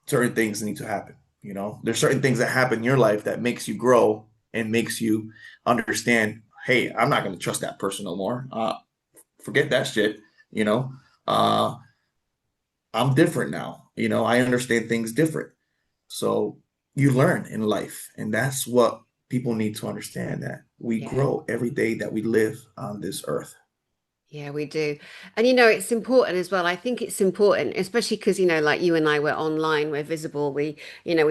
certain things need to happen. There's certain things that happen in your life that makes you grow and makes you understand, hey, I'm not going to trust that person no more. Forget that shit. You know, uh, I'm different now. I understand things different. So you learn in life, and that's what people need to understand, that we Yeah. grow every day that we live on this earth. Yeah, we do. And it's important as well. I think it's important, especially because, like you and I, we're online, we're visible. We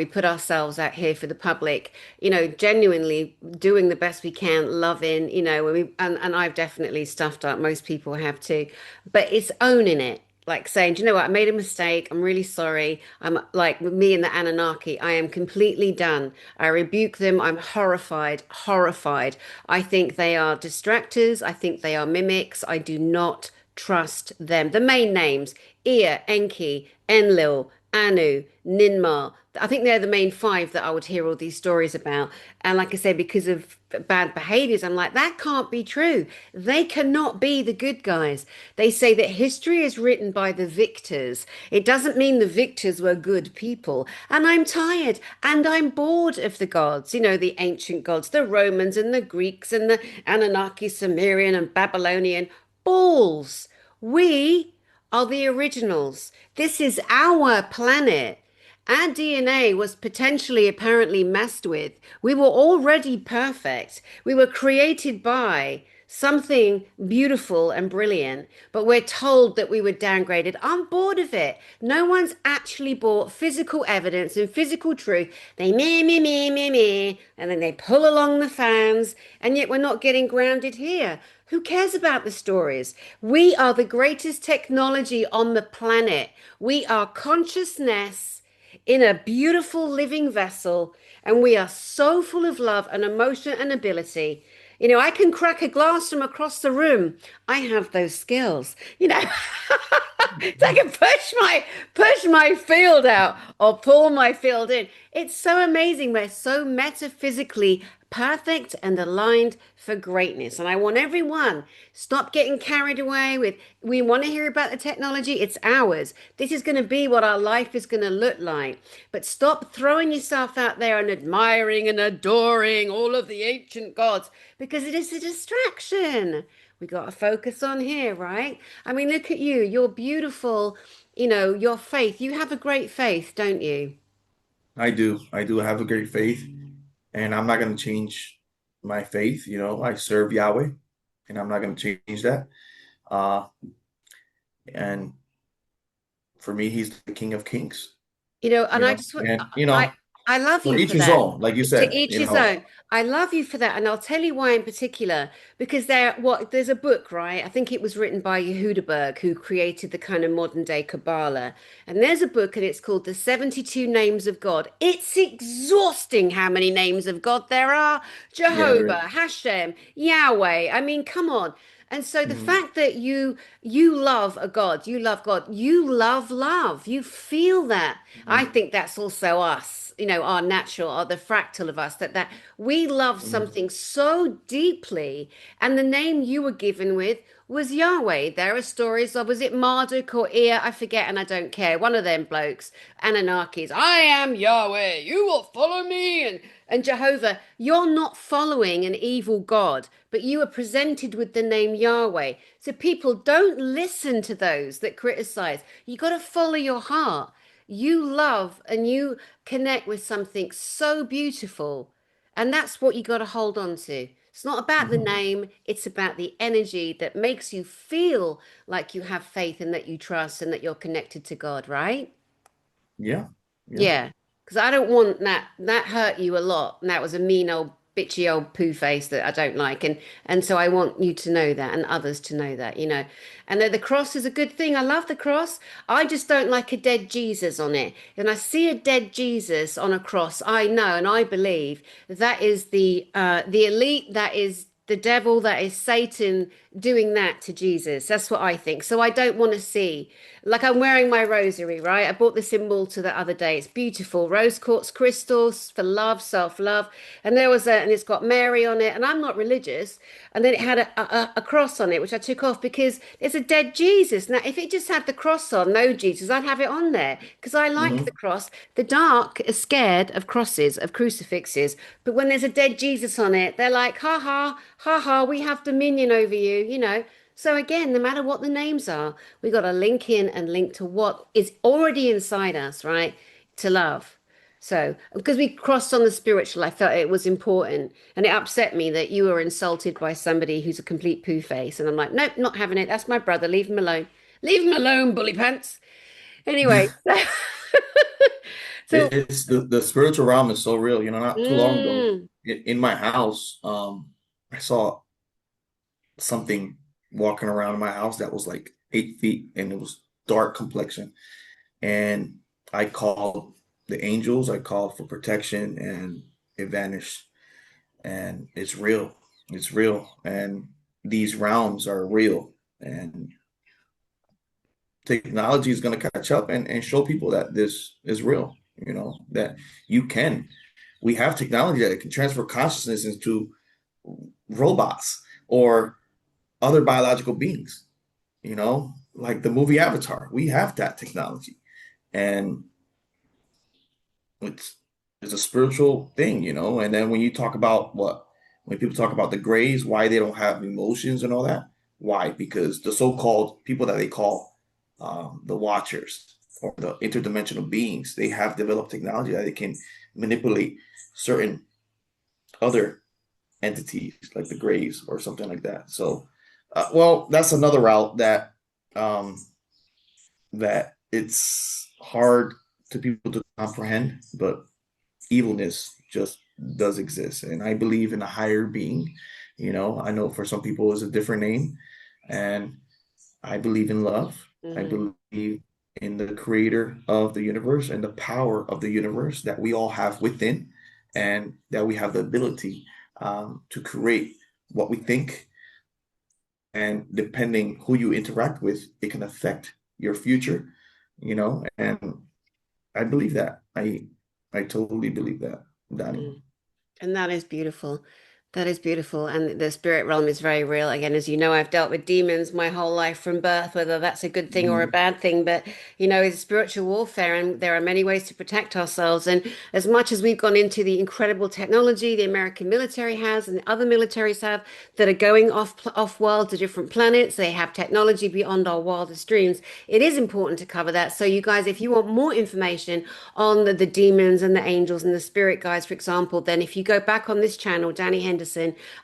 put ourselves out here for the public, genuinely doing the best we can, loving, and I've definitely stuffed up. Most people have too. But it's owning it. Like saying, do you know what? I made a mistake. I'm really sorry. I'm like with me and the Anunnaki. I am completely done. I rebuke them. I'm horrified, horrified. I think they are distractors. I think they are mimics. I do not trust them. The main names: Ea, Enki, Enlil, Anu, Ninmar. I think they're the main five that I would hear all these stories about. And like I said, because of bad behaviors, I'm like, that can't be true. They cannot be the good guys. They say that history is written by the victors. It doesn't mean the victors were good people. And I'm tired and I'm bored of the gods, the ancient gods, the Romans and the Greeks and the Anunnaki, Sumerian and Babylonian. Balls. We are the originals. This is our planet. Our DNA was potentially apparently messed with. We were already perfect. We were created by something beautiful and brilliant, but we're told that we were downgraded. I'm bored of it. No one's actually brought physical evidence and physical truth. They me, and then they pull along the fans, and yet we're not getting grounded here. Who cares about the stories? We are the greatest technology on the planet. We are consciousness in a beautiful living vessel, and we are so full of love and emotion and ability. I can crack a glass from across the room. I have those skills. So I can push my field out or pull my field in. It's so amazing. We're so metaphysically perfect and aligned for greatness. And I want everyone stop getting carried away with we want to hear about the technology. It's ours. This is going to be what our life is going to look like. But stop throwing yourself out there and admiring and adoring all of the ancient gods because it is a distraction. We got to focus on here, right? I mean, look at you. You're beautiful. Your faith. You have a great faith, don't you? I do have a great faith, and I'm not going to change my faith. I serve Yahweh, and I'm not going to change that. Uh, and for me, he's the King of Kings. And I just want And I love for you each for his that. own, like you To said. each his own. I love you for that, and I'll tell you why in particular. Because there's a book, right? I think it was written by Yehuda, who created the kind of modern day Kabbalah. And there's a book, and it's called The 72 Names of God. It's exhausting how many names of God there are. Yeah, there Jehovah, is. Hashem, Yahweh. I mean, come on. And so the Mhm. fact that you love a God, you love God, you love love, you feel that. I Mhm. think that's also us, our natural, or the fractal of us, that we love Mhm. something so deeply. And the name you were given with was Yahweh. There are stories of, was it Marduk or Ea? I forget, and I don't care. One of them blokes, Anunnakis. I am Yahweh. You will follow me. And Jehovah, you're not following an evil God, but you are presented with the name Yahweh. So people don't listen to those that criticize. You got to follow your heart. You love and you connect with something so beautiful. And that's what you got to hold on to. It's not about the Hmm. name, it's about the energy that makes you feel like you have faith and that you trust and that you're connected to God, right? Yeah. Yeah. Yeah, because I don't want that hurt you a lot. And that was a mean old bitchy old poo face that I don't like, and so I want you to know that and others to know that, and that the cross is a good thing. I love the cross. I just don't like a dead Jesus on it. And I see a dead Jesus on a cross, I know and I believe that is the elite, that is the devil, that is Satan doing that to Jesus. That's what I think. So I don't want to see, like, I'm wearing my rosary, right? I bought this in Malta the other day. It's beautiful, rose quartz crystals for love, self-love. And and it's got Mary on it. And I'm not religious. And then it had a cross on it, which I took off because there's a dead Jesus. Now, if it just had the cross on, no Jesus, I'd have it on there because I like the Hmm. cross. The dark is scared of crosses, of crucifixes. But when there's a dead Jesus on it, they're like, ha ha, ha ha, we have dominion over you. So again, no matter what the names are, we got to link in and link to what is already inside us, right? To love. So, because we crossed on the spiritual, I felt it was important. And it upset me that you were insulted by somebody who's a complete poo face. And I'm like, nope, not having it. That's my brother. Leave him alone. Leave him alone, bully pants. Anyway, so, It's the spiritual realm is so real. Not too long ago mm, in my house, I saw something walking around in my house that was like 8 feet and it was dark complexion. And I called the angels, I called for protection, and it vanished. And it's real. It's real. And these realms are real. And technology is going to catch up and show people that this is real, that you can. We have technology that can transfer consciousness into robots or other biological beings, like the movie Avatar. We have that technology. And it's it's a spiritual thing, And then when you talk about when people talk about the grays, why they don't have emotions and all that, why? Because the so-called people that they call the Watchers or the interdimensional beings, they have developed technology that they can manipulate certain other entities like the grays or something like that. So, well, that's another route um, that it's hard to people to comprehend, but evilness just does exist. And I believe in a higher being. I know for some people it's a different name. And I believe in love. I mhm. believe in the creator of the universe and the power of the universe that we all have within, and that we have the ability to create what we think. And depending who you interact with, it can affect your future. And I believe that. I totally believe that, Dani. Mm. And that is beautiful. That is beautiful. And the spirit realm is very real. Again, as you know, I've dealt with demons my whole life from birth, whether that's a good thing or a Mhm. bad thing. But, it's spiritual warfare, and there are many ways to protect ourselves. And as much as we've gone into the incredible technology the American military has and other militaries have that are going off world to different planets, they have technology beyond our wildest dreams. It is important to cover that. So, you guys, if you want more information on the demons and the angels and the spirit guides, for example, then if you go back on this channel, Dani Henderson,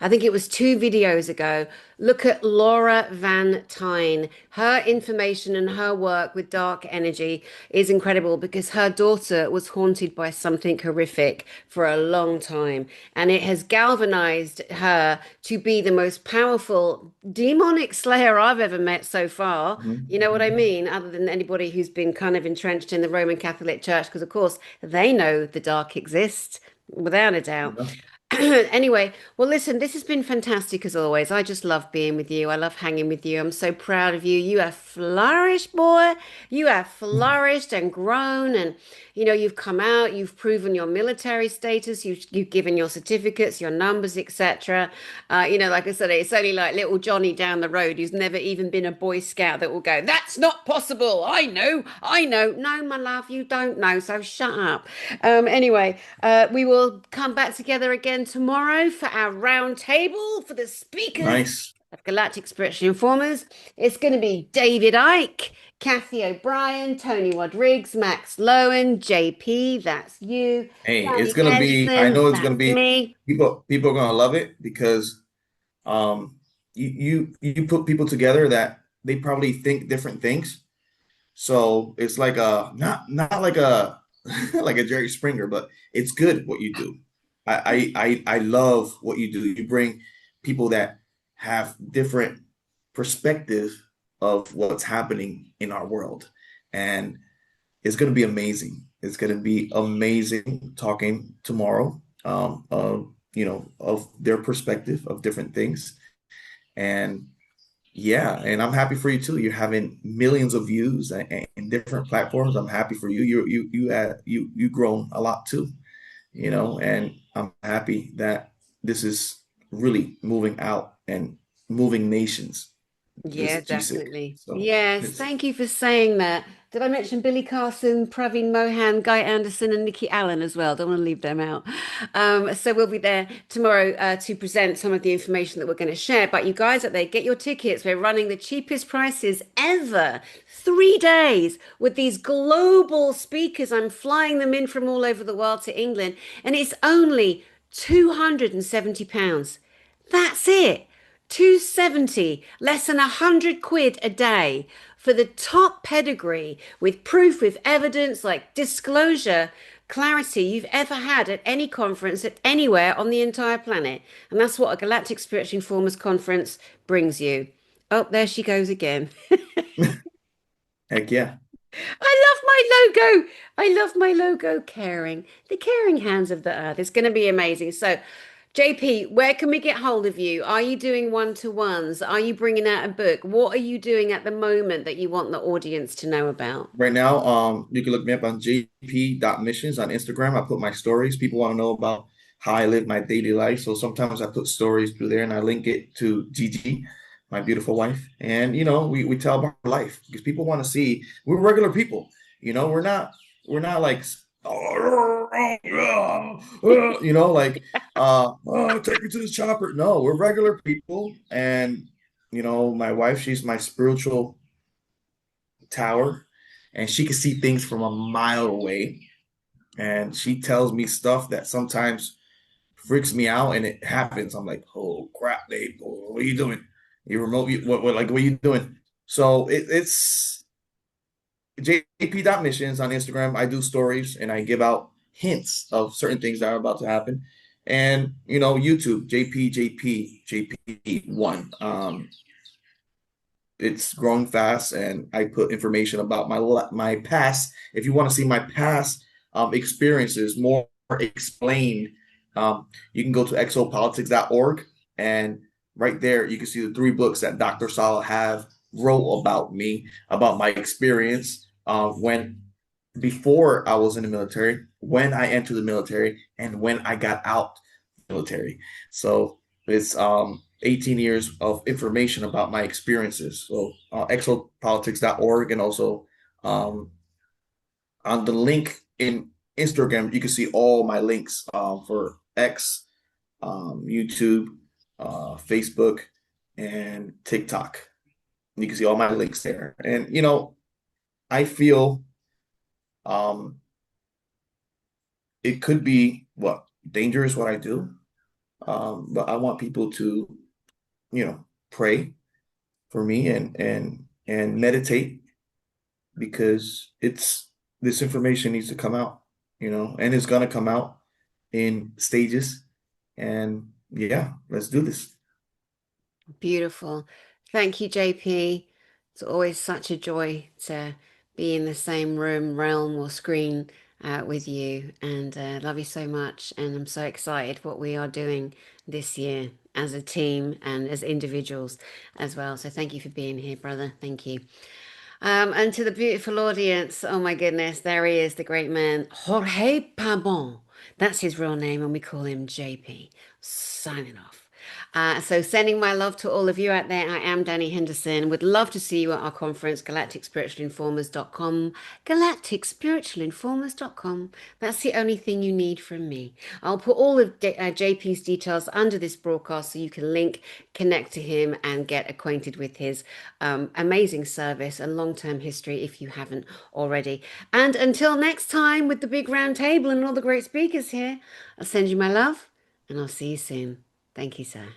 I think it was 2 videos ago, look at Laura Van Tyne. Her information and her work with dark energy is incredible because her daughter was haunted by something horrific for a long time. And it has galvanized her to be the most powerful demonic slayer I've ever met so far. Mhm. You know what I Mhm. mean? Other than anybody who's been kind of entrenched in the Roman Catholic Church, because of course they know the dark exists without a doubt. Yeah. Anyway, well, listen, this has been fantastic as always. I just love being with you. I love hanging with you. I'm so proud of you. You have flourished, boy. You have flourished and grown, and you've come out. You've proven your military status. You've given your certificates, your numbers, etc. Like I said, it's only like little Johnny down the road who's never even been a Boy Scout that will go, "That's not possible. I know, I know." No, my love, you don't know. So shut up. Anyway, we will come back together again tomorrow for our round table for the speakers Nice. of Galactic Spiritual Informers. It's going to be David Icke. Kathy O'Brien, Tony Rodriguez, Max Lowen, JP, that's you. Hey, it's Dani gonna be. I Henderson, know it's gonna that's be. me. People are gonna love it because you put people together that they probably think different things. So it's like a not like a like a Jerry Springer, but it's good what you do. I love what you do. You bring people that have different perspective of what's happening in our world, and it's going to be amazing. It's going to be amazing talking tomorrow, of their perspective of different things, and yeah, and I'm happy for you too. You're having millions of views and different platforms. I'm happy for you. You grown a lot too, and I'm happy that this is really moving out and moving nations. Yeah, This G6. definitely. So Yes, it's thank you for saying that. Did I mention Billy Carson, Praveen Mohan, Guy Anderson, and Nikki Allen as well? Don't want to leave them out. So we'll be there tomorrow to present some of the information that we're going to share. But you guys out there, get your tickets. We're running the cheapest prices ever. 3 days with these global speakers. I'm flying them in from all over the world to England, and it's only £270. That's it. 270, less than 100 quid a day for the top pedigree with proof, with evidence, like disclosure, clarity you've ever had at any conference at anywhere on the entire planet. And that's what a Galactic Spiritual Informers conference brings you. Oh, there she goes again. heck yeah. I love my logo. I love my logo, caring. The caring hands of the earth. It's going to be amazing. So, JP, where can we get hold of you? Are you doing one-to-ones? Are you bringing out a book? What are you doing at the moment that you want the audience to know about? Right now, you can look me up on jp.missions on Instagram. I put my stories. People want to know about how I live my daily life. So sometimes I put stories through there and I link it to Gigi, my beautiful wife. And we tell about our life because people want to see we're regular people. We're not like like take me to the chopper. No, we're regular people. And my wife, she's my spiritual tower and she can see things from a mile away. And she tells me stuff that sometimes freaks me out and it happens. I'm like, oh crap, babe, what are you doing? You remote, what are you doing? So it's jp.missions on Instagram. I do stories and I give out hints of certain things that are about to happen. And YouTube, JP1. It's growing fast and I put information about my past. If you want to see my past experiences more explained, you can go to exopolitics.org and right there you can see the 3 books that Dr. Sala have wrote about me, about my experience when before I was in the military, when I entered the military, and when I got out military. So it's 18 years of information about my experiences. So exopolitics.org and also on the link in Instagram, you can see all my links for X, YouTube, Facebook, and TikTok. You can see all my links there. And I feel um, it could be what dangerous what I do, but I want people to pray for me and meditate because it's this information needs to come out, and it's gonna come out in stages. And yeah, let's do this. Beautiful. Thank you, JP. It's always such a joy to be in the same room, realm, or screen with you. And love you so much. And I'm so excited what we are doing this year as a team and as individuals as well. So thank you for being here, brother. Thank you. And to the beautiful audience, oh my goodness, there he is, the great man, Jorge Pabon. That's his real name, and we call him JP. Signing off. So sending my love to all of you out there. I am Dani Henderson. Would love to see you at our conference, galacticspiritualinformers.com. Galacticspiritualinformers.com. That's the only thing you need from me. I'll put all of JP's details under this broadcast so you can link, connect to him, and get acquainted with his amazing service and long-term history if you haven't already. And until next time, with the big round table and all the great speakers here, I'll send you my love and I'll see you soon. Thank you, sir.